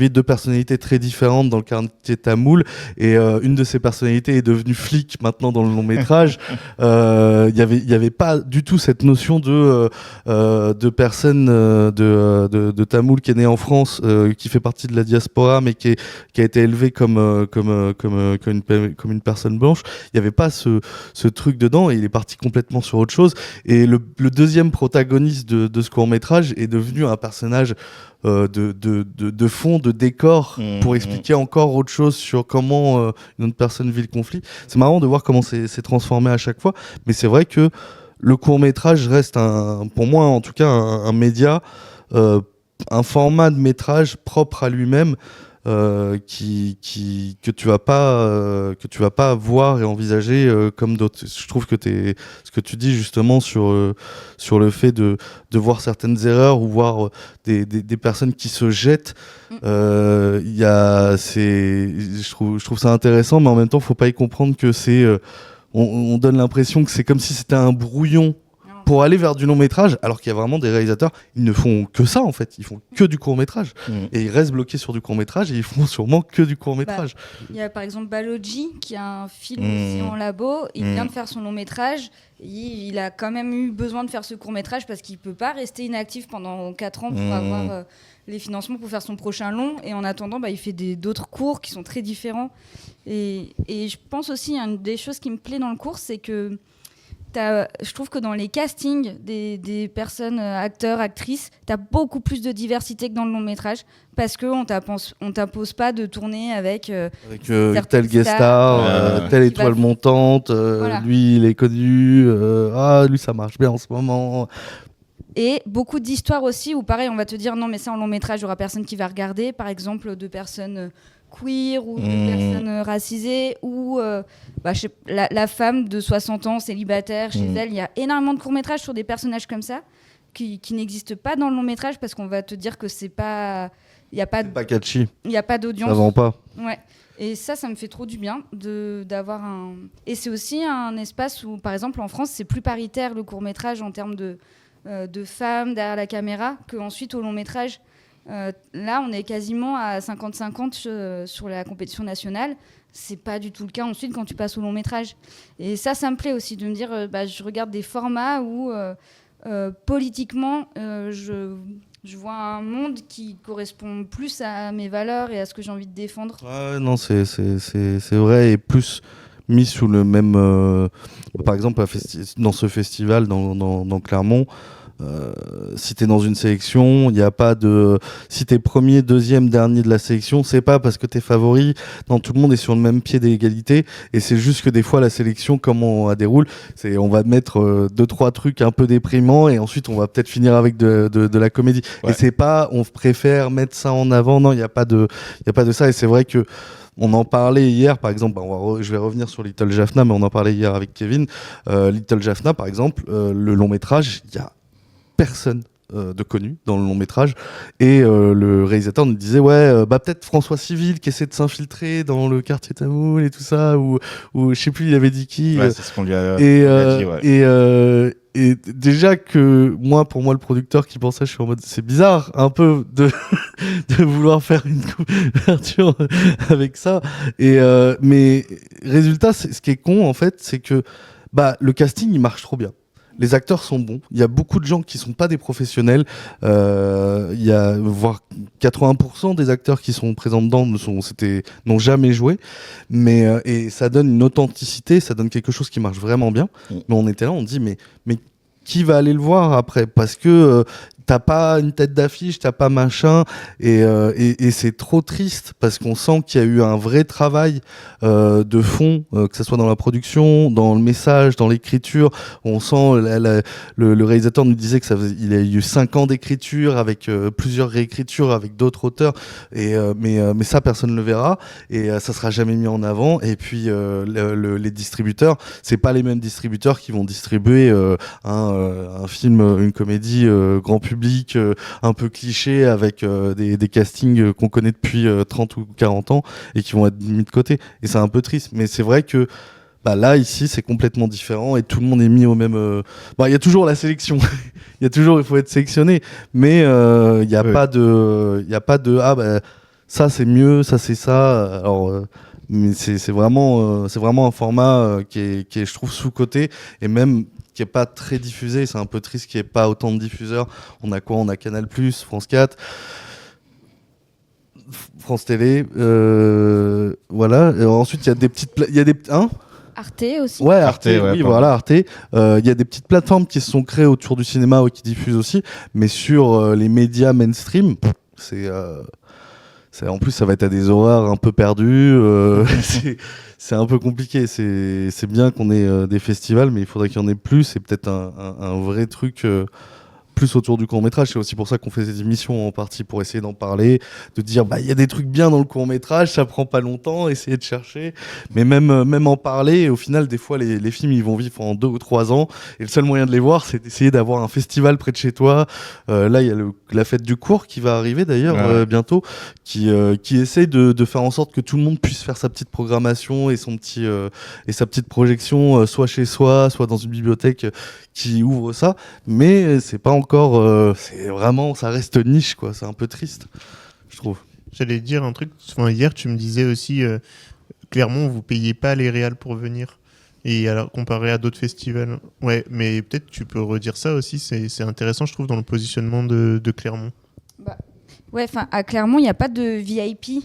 deux personnalités très différentes dans le quartier tamoul, et une de ces personnalités est devenue flic maintenant dans le long métrage. Il y avait pas du tout cette notion de personne de tamoul qui est née en France, qui fait partie de la diaspora, mais qui a été élevée comme une personne blanche. Il y avait pas ce truc dedans, et il est parti complètement sur autre chose. Et le deuxième protagoniste de ce court-métrage est devenu un personnage de fond, de décor, pour expliquer encore autre chose sur comment une autre personne vit le conflit. C'est marrant de voir comment c'est transformé à chaque fois, mais c'est vrai que le court-métrage reste, pour moi en tout cas, un média, un format de métrage propre à lui-même, que tu vas pas voir et envisager comme d'autres. Je trouve que ce que tu dis justement sur le fait de voir certaines erreurs ou voir des personnes qui se jettent, je trouve ça intéressant, mais en même temps faut pas y comprendre que c'est on donne l'impression que c'est comme si c'était un brouillon pour aller vers du long métrage, alors qu'il y a vraiment des réalisateurs, ils ne font que ça en fait, ils font que du court métrage, et ils restent bloqués sur du court métrage, et ils font sûrement que du court métrage. Il y a par exemple Baloji qui a un film aussi en labo, il vient de faire son long métrage, il a quand même eu besoin de faire ce court métrage parce qu'il peut pas rester inactif pendant 4 ans pour avoir les financements pour faire son prochain long, et en attendant il fait d'autres courts qui sont très différents, et je pense aussi une des choses qui me plaît dans le court, c'est que je trouve que dans les castings des personnes, acteurs, actrices, tu as beaucoup plus de diversité que dans le long métrage, parce qu'on t'impose pas de tourner avec tel guest star, telle étoile montante, voilà. Lui il est connu, lui ça marche bien en ce moment. Et beaucoup d'histoires aussi où pareil on va te dire non mais ça en long métrage il n'y aura personne qui va regarder, par exemple de personnes queer ou de personnes racisées, ou la femme de 60 ans célibataire chez elle. Il y a énormément de courts-métrages sur des personnages comme ça qui n'existent pas dans le long-métrage, parce qu'on va te dire que c'est pas... Il n'y a pas catchy. Il n'y a pas d'audience. Ça vend pas. Ouais. Et ça me fait trop du bien d'avoir un... Et c'est aussi un espace où, par exemple, en France, c'est plus paritaire le court-métrage en termes de femmes derrière la caméra qu'ensuite au long-métrage. Là, on est quasiment à 50-50 sur la compétition nationale. C'est pas du tout le cas ensuite quand tu passes au long métrage. Et ça me plaît aussi de me dire, je regarde des formats où politiquement, je vois un monde qui correspond plus à mes valeurs et à ce que j'ai envie de défendre. Non, c'est vrai, et plus mis sous le même. Par exemple, dans ce festival, dans Clermont. Si t'es dans une sélection, il n'y a pas de. Si t'es premier, deuxième, dernier de la sélection, c'est pas parce que t'es favori. Non, tout le monde est sur le même pied d'égalité. Et c'est juste que des fois, la sélection, comment elle déroule, c'est on va mettre 2-3 trucs un peu déprimants et ensuite on va peut-être finir avec de la comédie. Ouais. Et c'est pas, on préfère mettre ça en avant. Non, il n'y a pas de ça. Et c'est vrai que. On en parlait hier, par exemple, je vais revenir sur Little Jaffna, mais on en parlait hier avec Kevin. Little Jaffna, par exemple, le long métrage, il y a personne de connu dans le long métrage et le réalisateur nous disait peut-être François Civil qui essaie de s'infiltrer dans le quartier tamoul et tout ça ou je sais plus il avait dit qui c'est ce qu'on lui a dit et déjà que pour moi le producteur qui pensait je suis en mode c'est bizarre un peu de vouloir faire une couverture avec ça et mais résultat ce qui est con en fait c'est que le casting il marche trop bien. Les acteurs sont bons. Il y a beaucoup de gens qui sont pas des professionnels. Il y a voire 80% des acteurs qui sont présents dedans n'ont jamais joué. Mais et ça donne une authenticité, ça donne quelque chose qui marche vraiment bien. Mais on était là, on dit mais qui va aller le voir après parce que t'as pas une tête d'affiche, t'as pas machin, et c'est trop triste parce qu'on sent qu'il y a eu un vrai travail de fond, que ce soit dans la production, dans le message, dans l'écriture. On sent le réalisateur nous disait il a eu 5 ans d'écriture avec plusieurs réécritures avec d'autres auteurs, mais ça personne ne le verra et ça sera jamais mis en avant. Et puis les distributeurs, c'est pas les mêmes distributeurs qui vont distribuer un film, une comédie grand public un peu cliché avec des castings qu'on connaît depuis 30 ou 40 ans et qui vont être mis de côté. Et c'est un peu triste. Mais c'est vrai que là, ici, c'est complètement différent et tout le monde est mis au même... il y a toujours la sélection. Il faut être sélectionné. Mais il n'y a pas de... ça, c'est mieux, ça, c'est ça. Alors... mais c'est vraiment un format qui est, je trouve, sous-coté et même qui est pas très diffusé. C'est un peu triste qu'il n'y ait pas autant de diffuseurs. On a quoi ? On a Canal+, France 4, France Télé, voilà. Et ensuite, il y a des petites... Arte aussi. Ouais, Arte, oui, voilà, Arte. Il y a des petites plateformes qui se sont créées autour du cinéma qui diffusent aussi, mais sur les médias mainstream, en plus, ça va être à des horaires un peu perdus. C'est un peu compliqué. C'est bien qu'on ait des festivals, mais il faudrait qu'il y en ait plus et peut-être un vrai truc plus autour du court-métrage. C'est aussi pour ça qu'on fait ces émissions en partie, pour essayer d'en parler, de dire il y a des trucs bien dans le court-métrage, ça prend pas longtemps, essayer de chercher. Mais même en parler, et au final, des fois, les films, ils vont vivre en 2 ou 3 ans. Et le seul moyen de les voir, c'est d'essayer d'avoir un festival près de chez toi. Là, il y a la fête du court qui va arriver d'ailleurs bientôt, qui essaie de faire en sorte que tout le monde puisse faire sa petite programmation et sa petite projection, soit chez soi, soit dans une bibliothèque qui ouvre ça. Mais c'est pas encore, c'est vraiment, ça reste niche, quoi. C'est un peu triste, je trouve. J'allais dire un truc. Hier, tu me disais aussi, Clermont, vous payez pas les réals pour venir. Et alors, comparé à d'autres festivals. Ouais, mais peut-être tu peux redire ça aussi. C'est intéressant, je trouve, dans le positionnement de Clermont. À Clermont, il n'y a pas de VIP.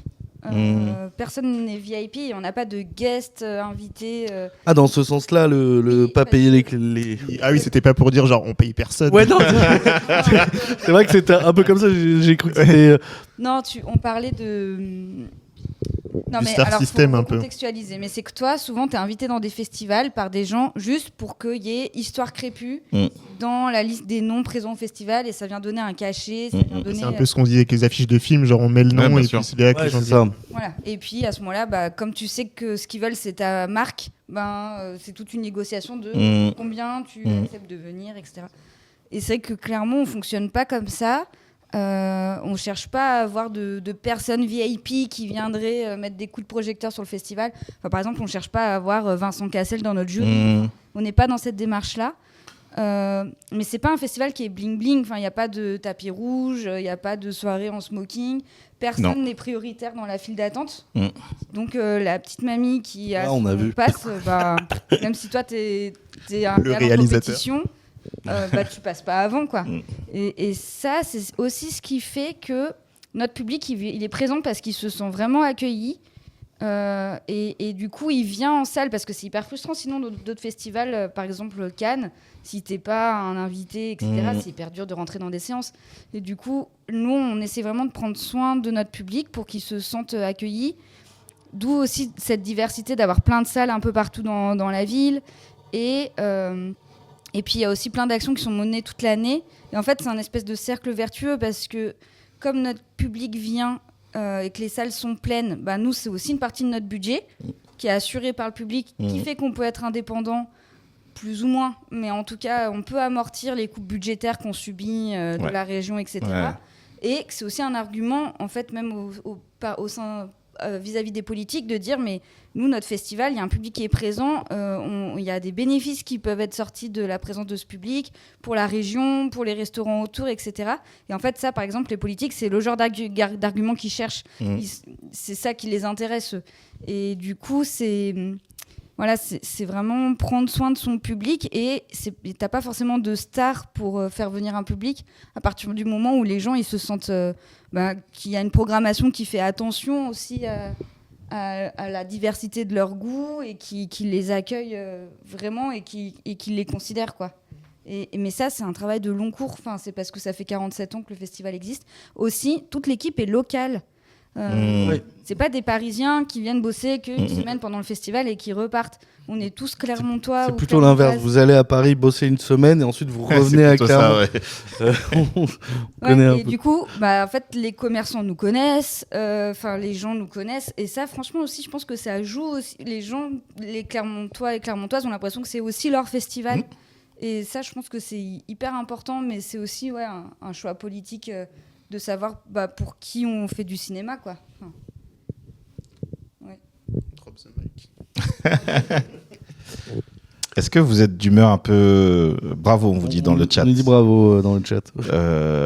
Personne n'est VIP, on n'a pas de guest invité. Dans ce sens-là, le pas payer les... Ah oui, c'était pas pour dire genre on paye personne. Ouais, non, c'est vrai que c'était un peu comme ça, j'ai cru que c'était... Non, on parlait de... Non, du star system un peu. Contextualiser. Mais c'est que toi, souvent, tu es invité dans des festivals par des gens juste pour qu'il y ait Histoire crépue dans la liste des noms présents au festival et ça vient donner un cachet. C'est un peu ce qu'on dit avec les affiches de films, genre on met le nom et puis c'est là que les gens disent. Voilà. Et puis à ce moment-là, comme tu sais que ce qu'ils veulent c'est ta marque, c'est toute une négociation de combien tu acceptes de venir, etc. Et c'est vrai que clairement, on fonctionne pas comme ça. On cherche pas à avoir de personnes VIP qui viendraient mettre des coups de projecteur sur le festival. Par exemple, on cherche pas à avoir Vincent Cassel dans notre jury. On n'est pas dans cette démarche-là. Mais c'est pas un festival qui est bling bling. Il n'y a pas de tapis rouge, il n'y a pas de soirée en smoking. Personne n'est prioritaire dans la file d'attente. Donc la petite mamie qui a son passe, même si toi t'es un le réalisateur. Tu passes pas avant, quoi. Et ça, c'est aussi ce qui fait que notre public, il est présent parce qu'il se sent vraiment accueilli, Et du coup, il vient en salle parce que c'est hyper frustrant. Sinon, d'autres festivals, par exemple Cannes, si t'es pas un invité, etc., c'est hyper dur de rentrer dans des séances. Et du coup, nous, on essaie vraiment de prendre soin de notre public pour qu'ils se sentent accueillis. D'où aussi cette diversité d'avoir plein de salles un peu partout dans la ville. Et puis, il y a aussi plein d'actions qui sont menées toute l'année. Et en fait, c'est un espèce de cercle vertueux parce que comme notre public vient et que les salles sont pleines, bah, nous, c'est aussi une partie de notre budget qui est assurée par le public, qui fait qu'on peut être indépendant, plus ou moins. Mais en tout cas, on peut amortir les coupes budgétaires qu'on subit de la région, etc. Ouais. Et c'est aussi un argument, en fait, même au sein... vis-à-vis des politiques, de dire mais nous, notre festival, il y a un public qui est présent, il y a des bénéfices qui peuvent être sortis de la présence de ce public pour la région, pour les restaurants autour, etc. Et en fait, ça, par exemple, les politiques, c'est le genre d'argument qu'ils cherchent. C'est ça qui les intéresse. Et du coup, c'est vraiment prendre soin de son public et t'as pas forcément de star pour faire venir un public à partir du moment où les gens ils se sentent qu'il y a une programmation qui fait attention aussi à la diversité de leur goût et qui les accueille vraiment et qui les considère, quoi. Mais ça, c'est un travail de long cours. Enfin, c'est parce que ça fait 47 ans que le festival existe. Aussi, toute l'équipe est locale. C'est pas des Parisiens qui viennent bosser qu'une semaine pendant le festival et qui repartent. On est tous Clermontois. C'est plutôt l'inverse. Vous allez à Paris bosser une semaine et ensuite vous revenez à Clermont. Et du coup, en fait, les commerçants nous connaissent, les gens nous connaissent. Et ça, franchement, aussi, je pense que ça joue aussi. Les Clermontois et Clermontoises ont l'impression que c'est aussi leur festival. Et ça, je pense que c'est hyper important, mais c'est aussi un choix politique. De savoir pour qui on fait du cinéma, quoi. Drop the mic. Est-ce que vous êtes d'humeur un peu... Bravo, on vous dit dans le chat. On nous dit bravo dans le chat.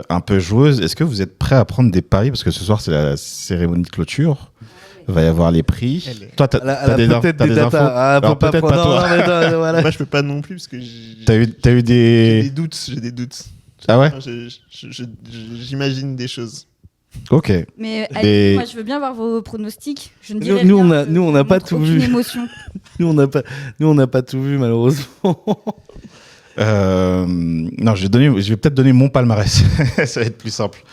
Un peu joueuse. Est-ce que vous êtes prêts à prendre des paris? Parce que ce soir, c'est la cérémonie de clôture. Il va y avoir les prix. Toi, t'as des infos? Alors, peut-être pas toi. Voilà. Moi, je peux pas non plus parce que t'as eu des... J'ai des doutes. Ah ouais? J'imagine des choses. Ok. Mais moi, je veux bien voir vos pronostics. Je ne dirai nous, rien. Nous, on n'a pas tout vu. Nous, on n'a pas tout vu, malheureusement. Non, je vais peut-être donner mon palmarès. Ça va être plus simple.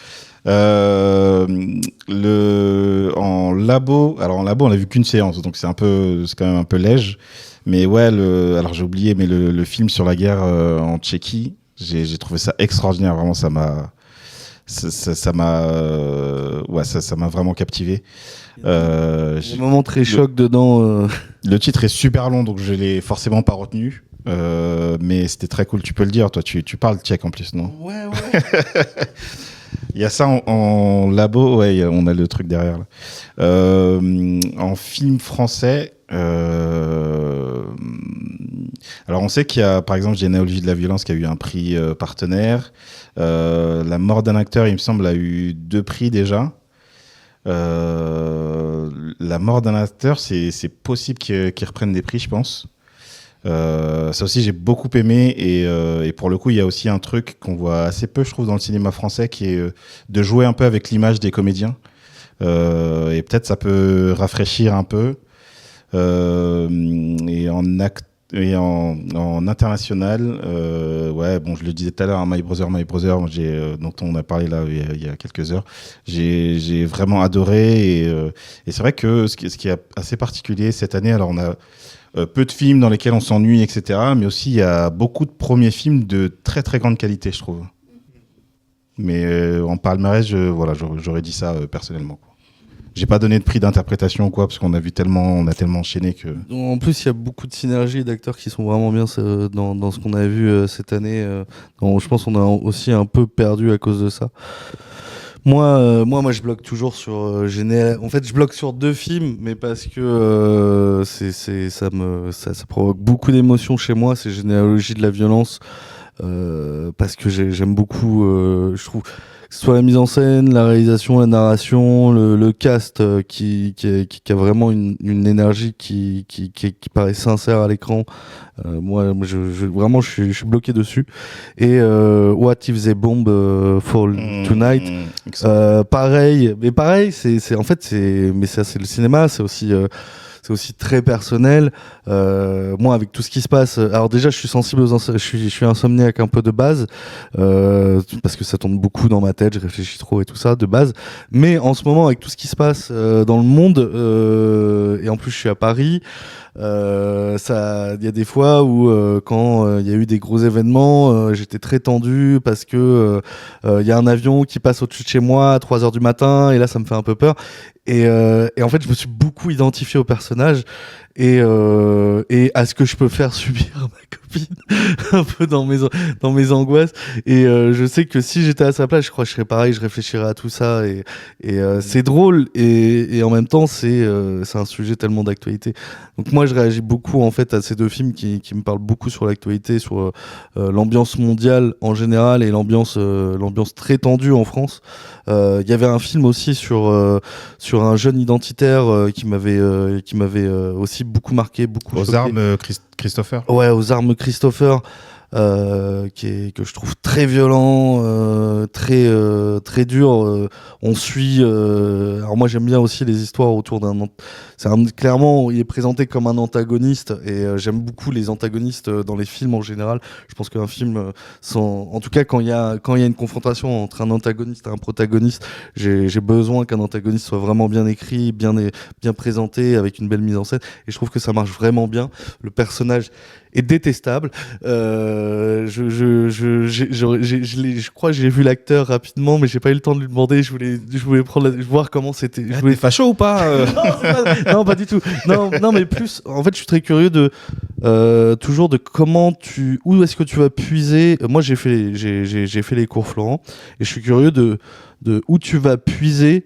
En labo, on a vu qu'une séance, donc c'est quand même un peu léger. Mais ouais, alors j'ai oublié, mais le film sur la guerre en Tchéquie, j'ai trouvé ça extraordinaire. Vraiment, ça m'a vraiment captivé. Il y a des moments très chocs dedans. Le titre est super long, donc je l'ai forcément pas retenu. Mais c'était très cool. Tu peux le dire, toi, tu parles tchèque en plus, non? Ouais. Il y a ça en labo, ouais, on a le truc derrière. Là. En film français, alors on sait qu'il y a, par exemple, Généalogie de la violence qui a eu un prix partenaire. La mort d'un acteur, il me semble, a eu 2 prix déjà. La mort d'un acteur, c'est possible qu'ils reprennent des prix, je pense. Ça aussi j'ai beaucoup aimé et pour le coup il y a aussi un truc qu'on voit assez peu je trouve dans le cinéma français qui est de jouer un peu avec l'image des comédiens et peut-être ça peut rafraîchir un peu et en international ouais bon je le disais tout à l'heure hein, My Brother dont on a parlé là il y a quelques heures j'ai vraiment adoré et c'est vrai que ce qui est assez particulier cette année alors on a peu de films dans lesquels on s'ennuie, etc. Mais aussi, il y a beaucoup de premiers films de très, très grande qualité, je trouve. Mais en palmarès, j'aurais dit ça personnellement. J'ai pas donné de prix d'interprétation, quoi, parce qu'on a tellement enchaîné que... En plus, il y a beaucoup de synergies d'acteurs qui sont vraiment bien dans ce qu'on a vu cette année. Je pense qu'on a aussi un peu perdu à cause de ça. Moi, je bloque toujours sur En fait, je bloque sur 2 films, mais parce que ça provoque beaucoup d'émotions chez moi. C'est Généalogie de la violence, parce que j'aime beaucoup. Je trouve que ce soit la mise en scène, la réalisation, la narration, le cast qui a vraiment une énergie qui paraît sincère à l'écran. Moi, vraiment, je suis bloqué dessus. Et What If They Bomb Fall Tonight, pareil. Mais pareil, c'est en fait, mais ça, c'est le cinéma, c'est aussi très personnel. Moi, avec tout ce qui se passe, alors déjà, je suis sensible je suis insomniaque un peu de base, parce que ça tombe beaucoup dans ma tête, je réfléchis trop et tout ça de base. Mais en ce moment, avec tout ce qui se passe dans le monde, et en plus, je suis à Paris. Il y a des fois où quand il y a eu des gros événements, j'étais très tendu parce que il y a un avion qui passe au-dessus de chez moi à 3h du matin et là ça me fait un peu peur. Et en fait, je me suis beaucoup identifié au personnage et à ce que je peux faire subir à ma copine un peu dans mes angoisses. Et je sais que si j'étais à sa place, je crois que je serais pareil, je réfléchirais à tout ça. Et c'est drôle et en même temps, c'est un sujet tellement d'actualité. Donc moi, je réagis beaucoup en fait à ces deux films qui me parlent beaucoup sur l'actualité, sur l'ambiance mondiale en général et l'ambiance très tendue en France. Il y avait un film aussi sur un jeune identitaire qui m'avait aussi beaucoup marqué, beaucoup Aux choqué. armes Christopher. Ouais, Aux armes Christopher, que je trouve très violent, très dur. On suit. Alors moi j'aime bien aussi les histoires autour clairement, il est présenté comme un antagoniste et j'aime beaucoup les antagonistes dans les films en général. Je pense qu'un film, en tout cas quand il y a une confrontation entre un antagoniste et un protagoniste, j'ai besoin qu'un antagoniste soit vraiment bien écrit, bien présenté, avec une belle mise en scène. Et je trouve que ça marche vraiment bien. Le personnage est détestable. Je crois que j'ai vu l'acteur rapidement, mais j'ai pas eu le temps de lui demander. Je voulais voir comment c'était. T'es facho ou pas Non, pas du tout. Non, mais plus. En fait, je suis très curieux toujours de où est-ce que tu vas puiser. Moi, j'ai fait les cours Florent, et je suis curieux de où tu vas puiser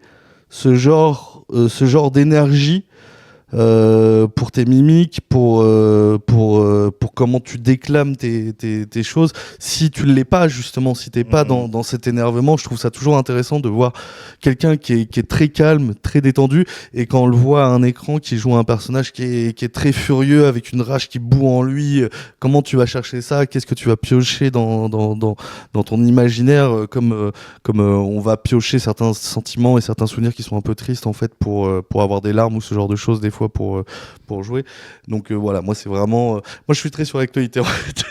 ce genre d'énergie. Pour tes mimiques, pour comment tu déclames tes choses. Si tu l'es pas, justement, si t'es pas dans cet énervement, je trouve ça toujours intéressant de voir quelqu'un qui est très calme, très détendu, et quand on le voit à un écran qui joue un personnage qui est très furieux, avec une rage qui bout en lui, comment tu vas chercher ça? Qu'est-ce que tu vas piocher dans ton imaginaire, comme on va piocher certains sentiments et certains souvenirs qui sont un peu tristes, en fait, pour avoir des larmes ou ce genre de choses, des fois pour jouer. Donc voilà, moi c'est vraiment moi je suis très sur l'actualité en fait.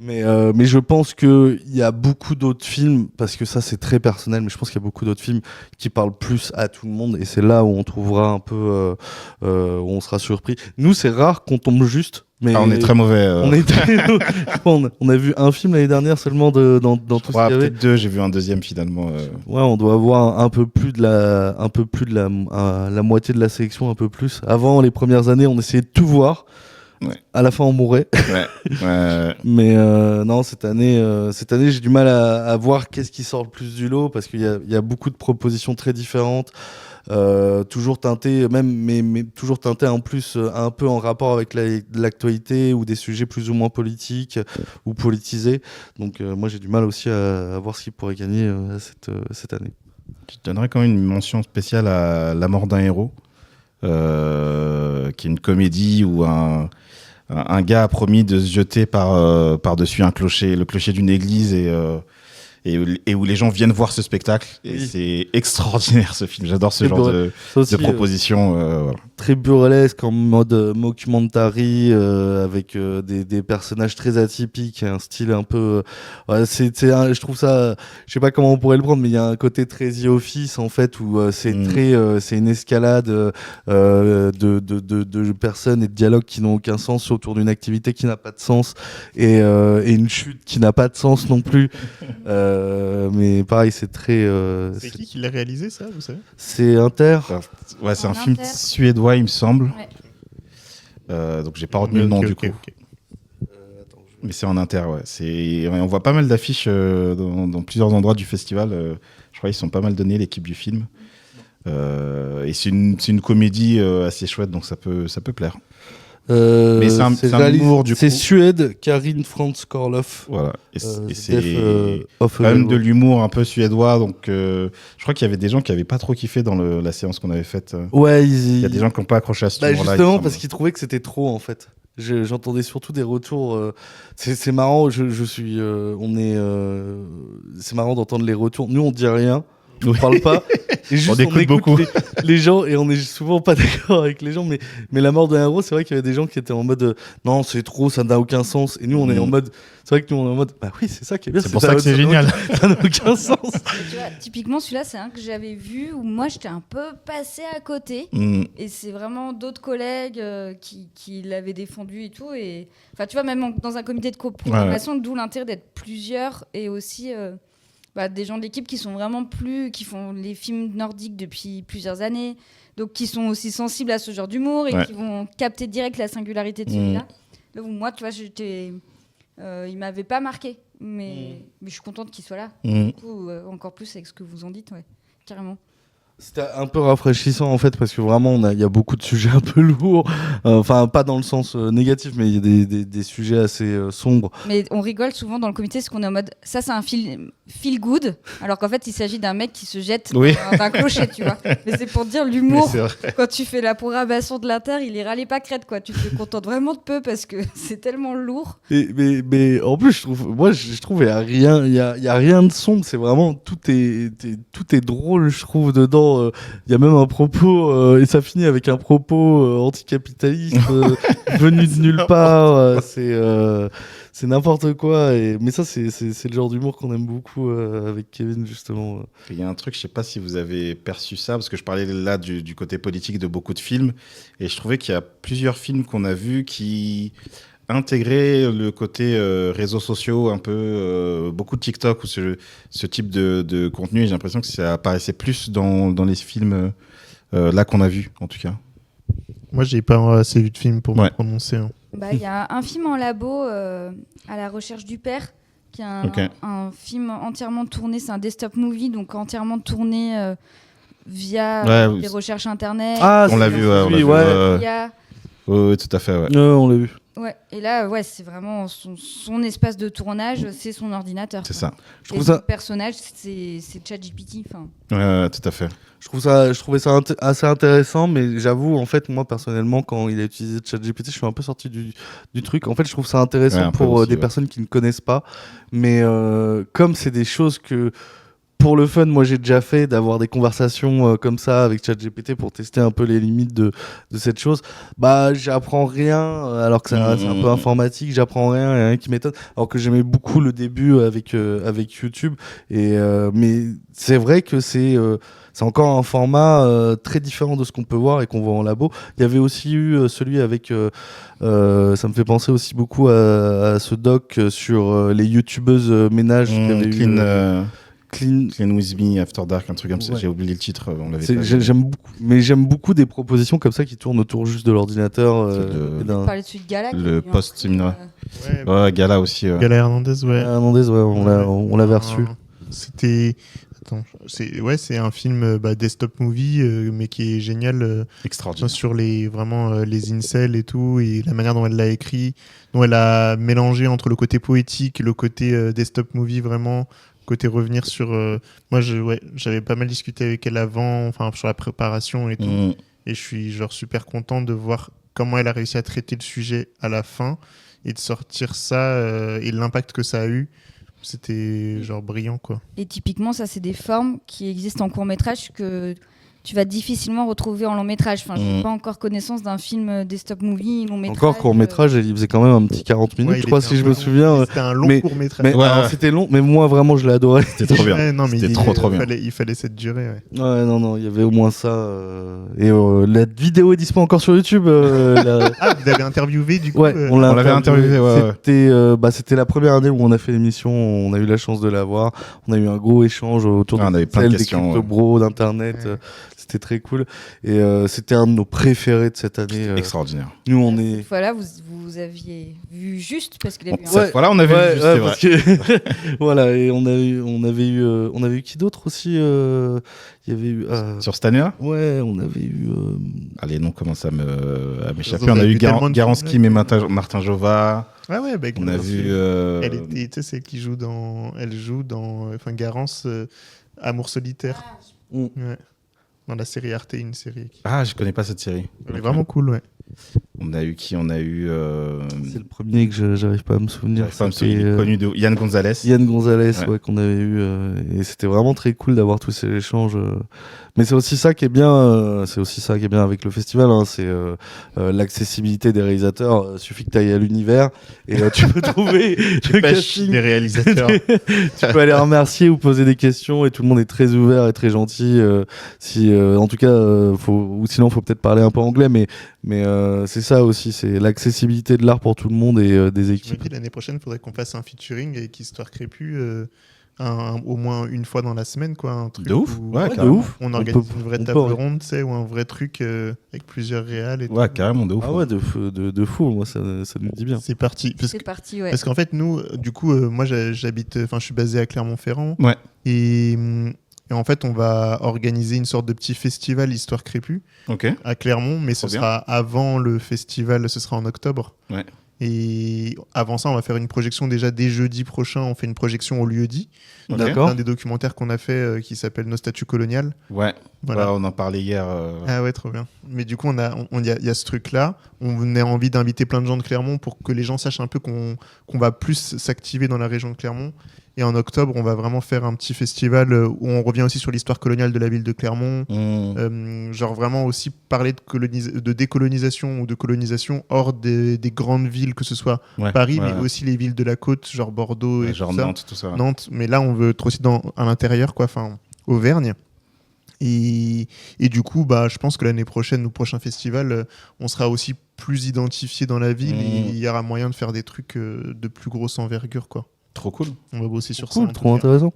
Mais je pense qu'il y a beaucoup d'autres films, parce que ça c'est très personnel, mais je pense qu'il y a beaucoup d'autres films qui parlent plus à tout le monde, et c'est là où on trouvera un peu où on sera surpris. Nous c'est rare qu'on tombe juste. Mais on est très mauvais. On a vu un film l'année dernière seulement dans tout ce qu'il y avait. Peut-être deux, j'ai vu un deuxième finalement. Ouais, on doit avoir un peu plus de la moitié de la sélection, un peu plus. Avant, les premières années, on essayait de tout voir. Ouais. À la fin, on mourait. Ouais. Mais non, cette année, j'ai du mal à voir qu'est-ce qui sort le plus du lot, parce qu'il y a beaucoup de propositions très différentes. Toujours teinté, mais toujours teinté en plus un peu en rapport avec l'actualité, ou des sujets plus ou moins politiques ou politisés. Donc moi j'ai du mal aussi à voir ce qui pourrait gagner cette année. Je donnerais quand même une mention spéciale à La mort d'un héros, qui est une comédie où un gars a promis de se jeter par-dessus le clocher d'une église, et où les gens viennent voir ce spectacle. Et c'est extraordinaire, ce film. J'adore ce genre de proposition. Voilà. Très burlesque, en mode mockumentary, avec des personnages très atypiques, un style un peu... je trouve ça... Je sais pas comment on pourrait le prendre, mais il y a un côté très The Office, en fait, où c'est une escalade de personnes et de dialogues qui n'ont aucun sens autour d'une activité qui n'a pas de sens, et une chute qui n'a pas de sens non plus. Mais pareil, c'est très... c'est qui l'a réalisé, ça, vous savez? C'est Inter. Ouais, c'est un film suédois, il me semble. Ouais. Donc j'ai pas retenu le nom du coup. Mais c'est en Inter, ouais. On voit pas mal d'affiches dans plusieurs endroits du festival. Je crois qu'ils sont pas mal donnés, l'équipe du film. Et c'est une comédie assez chouette, donc ça peut plaire. Mais c'est un humour, du coup. C'est Suède, Karin Frans Korloff. Voilà. Et c'est quand même de l'humour un peu suédois. Donc, je crois qu'il y avait des gens qui n'avaient pas trop kiffé dans la séance qu'on avait faite. Ouais, il y a des gens qui n'ont pas accroché à ce humour-là. Justement, parce qu'ils trouvaient que c'était trop, en fait. J'entendais surtout des retours. C'est marrant, c'est marrant d'entendre les retours. Nous, on dit rien. On parle pas. Et juste, on écoute beaucoup les gens et on est souvent pas d'accord avec les gens. Mais la mort d'un héros, c'est vrai qu'il y avait des gens qui étaient en mode non, c'est trop, ça n'a aucun sens. Et nous, on est en mode. C'est vrai que nous, on est en mode bah oui, c'est ça qui est bien. C'est pour ça que c'est génial. Ça n'a aucun sens. Tu vois, typiquement, celui-là, c'est un que j'avais vu où moi, j'étais un peu passée à côté. Et c'est vraiment d'autres collègues qui l'avaient défendu et tout. Et enfin, tu vois, même dans un comité de coprogrammation, d'où l'intérêt d'être plusieurs et aussi. Des gens de l'équipe qui sont vraiment qui font les films nordiques depuis plusieurs années, donc qui sont aussi sensibles à ce genre d'humour et qui vont capter direct la singularité de celui-là. Donc, moi, tu vois, il m'avait pas marqué, mais je suis contente qu'il soit là. Du coup, encore plus avec ce que vous en dites, carrément. C'était un peu rafraîchissant en fait parce que vraiment il y a beaucoup de sujets un peu lourds, enfin pas dans le sens négatif mais il y a des sujets assez sombres. Mais on rigole souvent dans le comité parce qu'on est en mode ça c'est un feel good alors qu'en fait il s'agit d'un mec qui se jette d'un clocher, tu vois. Mais c'est pour dire l'humour. Quand tu fais la programmation de l'Inter, il est râlé pas crête quoi. Tu te contentes vraiment de peu parce que c'est tellement lourd. Mais en plus je trouve il y a rien de sombre, c'est vraiment tout est drôle je trouve dedans. Il y a même un propos et ça finit avec un propos anticapitaliste venu de nulle part. C'est n'importe quoi. Mais ça, c'est le genre d'humour qu'on aime beaucoup avec Kevin, justement. Il y a un truc, je ne sais pas si vous avez perçu ça, parce que je parlais là du côté politique de beaucoup de films, et je trouvais qu'il y a plusieurs films qu'on a vus qui intégrer le côté réseaux sociaux, un peu beaucoup de TikTok ou ce type de contenu. J'ai l'impression que ça apparaissait plus dans les films là qu'on a vus, en tout cas. Moi, j'ai pas assez vu de films pour me prononcer. Il y a un film en labo à la recherche du père, qui est un film entièrement tourné, c'est un desktop movie, donc entièrement tourné via les recherches internet. Ah, on l'a vu, Oui, tout à fait. On l'a vu. Ouais, et là, c'est vraiment son espace de tournage, c'est son ordinateur. C'est ça. Le personnage, c'est ChatGPT. Ouais, tout à fait. Je trouvais ça assez intéressant, mais j'avoue, en fait, moi, personnellement, quand il a utilisé ChatGPT, je suis un peu sorti du truc. En fait, je trouve ça intéressant pour des personnes qui ne connaissent pas, mais comme c'est des choses que... Pour le fun, moi j'ai déjà fait d'avoir des conversations comme ça avec ChatGPT pour tester un peu les limites de cette chose. J'apprends rien, alors que c'est un peu informatique, j'apprends rien qui m'étonne. Alors que j'aimais beaucoup le début avec YouTube. Mais c'est vrai que c'est encore un format très différent de ce qu'on peut voir et qu'on voit en labo. Il y avait aussi eu celui avec... ça me fait penser aussi beaucoup à ce doc sur les youtubeuses ménages qu'il y avait eu... Clean With Me, After Dark, un truc comme ça. J'ai oublié le titre. On l'avait j'aime beaucoup des propositions comme ça qui tournent autour juste de l'ordinateur. On parlait de celui de Gala. Le post-séminaire. Gala aussi. Gala Hernandez, on l'avait reçu. C'était... c'est un film desktop movie, mais qui est génial. Extraordinaire. Sur les incels et tout, et la manière dont elle l'a écrit, dont elle a mélangé entre le côté poétique et le côté desktop movie vraiment... Côté revenir sur... moi, j'avais pas mal discuté avec elle avant, sur la préparation et tout. Et je suis super content de voir comment elle a réussi à traiter le sujet à la fin et de sortir ça et l'impact que ça a eu. C'était brillant, quoi. Et typiquement, ça, c'est des formes qui existent en court-métrage que tu vas difficilement retrouver en long-métrage. Enfin, j'ai pas encore connaissance d'un film desktop movie, long-métrage. Encore court-métrage, il faisait quand même un petit 40 minutes, je crois, si je me souviens. C'était un long court-métrage. Alors, c'était long, mais moi, vraiment, je l'ai adoré. C'était trop bien. C'était trop bien. Il fallait cette durée, non, il y avait au moins ça. Et la vidéo est dispo encore sur YouTube. Ah, vous l'avez interviewé, du coup on l'avait interviewé. C'était la première année où on a fait l'émission, on a eu la chance de la voir. On a eu un gros échange autour de des crypto-bros, d'Internet. C'était très cool. Et c'était un de nos préférés de cette année. Extraordinaire. Nous, on est. Voilà, vous aviez vu juste parce qu'il a vu. Voilà, on avait vu juste, c'est parce que voilà, et on avait eu qui d'autre aussi. Il y avait eu. Sur cette année-là. Ouais, on avait eu. Allez, non, commence à m'échapper. On a eu Garanski, mais Martin Jova. Ah ouais, bah, on a vu. Elle était, tu sais, celle qui joue dans. Elle joue dans. Enfin, Garance, Amour solitaire. Ouais. Dans la série Arte, une série. Ah, je connais pas cette série. Elle est vraiment cool, ouais. On a eu qui? On a eu. C'est le premier que j'arrive pas à me souvenir. Connu de Yann Gonzalez. Yann Gonzalez, ouais, qu'on avait eu. Et c'était vraiment très cool d'avoir tous ces échanges. Mais c'est aussi ça qui est bien. C'est aussi ça qui est bien avec le festival. Hein, c'est l'accessibilité des réalisateurs. Suffit que tu ailles à l'univers et tu peux trouver le casting des réalisateurs. Tu peux aller remercier ou poser des questions et tout le monde est très ouvert et très gentil. En tout cas, ou sinon faut peut-être parler un peu anglais, mais c'est ça aussi, c'est l'accessibilité de l'art pour tout le monde et des équipes. Je me dis, l'année prochaine, il faudrait qu'on fasse un featuring avec Histoire Crépue au moins une fois dans la semaine, quoi, un truc de ouf, de ouf. On organise une vraie table ronde, tu sais, ou un vrai truc avec plusieurs réals et ouais, tout. carrément de ouf. Ah ouais, de fou, moi ça nous dit bien. C'est parti. Ouais. Parce qu'en fait, nous, du coup, moi je suis basé à Clermont-Ferrand. Ouais. Et en fait, on va organiser une sorte de petit festival Histoire Crépue à Clermont, mais ce sera avant le festival, ce sera en octobre. Ouais. Et avant ça, on va faire une projection déjà dès jeudi prochain. On fait une projection au lieu-dit. D'accord. Un des documentaires qu'on a fait qui s'appelle Nos statues coloniales. Ouais. Voilà. On en parlait hier. Ah ouais, trop bien. Mais du coup, il y a ce truc-là. On a envie d'inviter plein de gens de Clermont pour que les gens sachent un peu qu'on va plus s'activer dans la région de Clermont. Et en octobre, on va vraiment faire un petit festival où on revient aussi sur l'histoire coloniale de la ville de Clermont. Genre vraiment aussi parler de décolonisation ou de colonisation hors des grandes villes, que ce soit Paris, mais aussi les villes de la côte, genre Bordeaux et genre tout ça. Nantes, tout ça. Nantes, mais là, on veut être aussi à l'intérieur, quoi, enfin, Auvergne. Et du coup, je pense que l'année prochaine, au prochain festival, on sera aussi plus identifié dans la ville et il y aura moyen de faire des trucs de plus grosse envergure, quoi. Trop cool. On va bosser sur ça. Trop cas. Intéressant.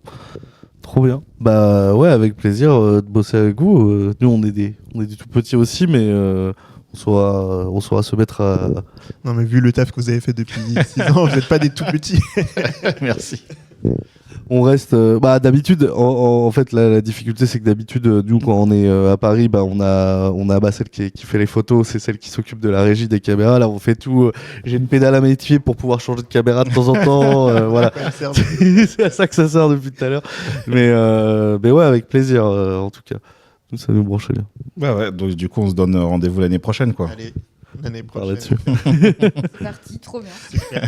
Trop bien. Bah ouais, avec plaisir de bosser avec vous. Nous, on est des tout petits aussi, mais on saura se mettre à... Non, mais vu le taf que vous avez fait depuis 6 ans, vous n'êtes pas des tout petits. Merci. On reste d'habitude en fait la difficulté c'est que d'habitude nous quand on est à Paris on a celle qui fait les photos, c'est celle qui s'occupe de la régie des caméras. Là on fait tout, j'ai une pédale à métier pour pouvoir changer de caméra de temps en temps. Voilà. C'est à ça que ça sert depuis tout à l'heure, mais ouais, avec plaisir en tout cas, nous ça nous branche bien. Ouais, donc du coup on se donne rendez-vous l'année prochaine, quoi. Allez, l'année prochaine. C'est parti, trop bien.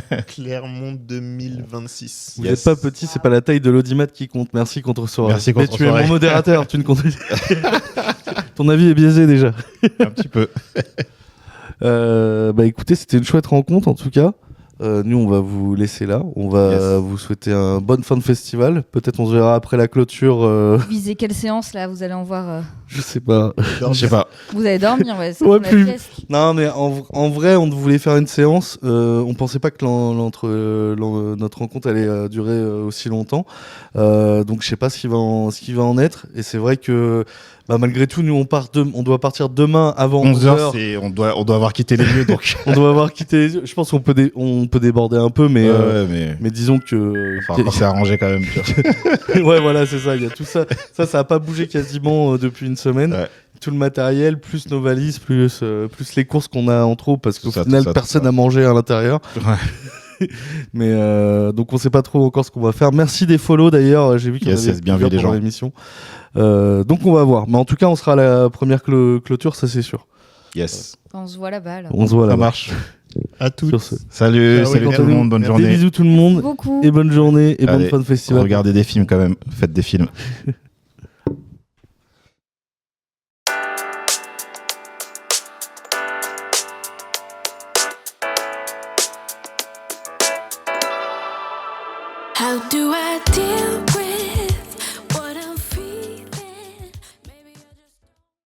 C'est Clermont 2026. Vous n'êtes pas petit, c'est pas la taille de l'audimat qui compte. Merci contre soirée. Merci contre tu es mon modérateur, tu ne comptes. Ton avis est biaisé déjà. Un petit peu. Écoutez, c'était une chouette rencontre en tout cas. Nous, on va vous laisser là. On va vous souhaiter une bonne fin de festival. Peut-être on se verra après la clôture. Visez quelle séance là? Vous allez en voir. Je sais pas. Je sais pas. Vous allez dormir, ouais. C'est ouais, plus. Non, mais en vrai, on voulait faire une séance. On pensait pas que notre rencontre allait durer aussi longtemps. Donc, je sais pas ce qui va en être. Et c'est vrai que. Malgré tout, nous on doit partir demain avant 11h. On doit avoir quitté les lieux, donc on doit avoir quitté les lieux. Je pense qu'on peut déborder un peu, mais disons que on s'est arrangé quand même. Ouais, voilà, c'est ça. Il y a tout ça. Ça a pas bougé quasiment depuis une semaine. Ouais. Tout le matériel, plus nos valises, plus les courses qu'on a en trop, parce qu'au final personne n'a mangé à l'intérieur. Ouais. Mais donc on sait pas trop encore ce qu'on va faire. Merci des follow d'ailleurs, j'ai vu qu'il y avait bien vu les gens. L'émission. Donc on va voir, mais en tout cas on sera à la première clôture, ça c'est sûr. Yes. On se voit là-bas. On se voit là-bas. Ça marche. À tous. Salut tout le monde, bonne journée. Des bisous tout le monde. Beaucoup. Et bonne journée et bonne fin de festival. Regardez des films quand même, faites des films. How do I deal with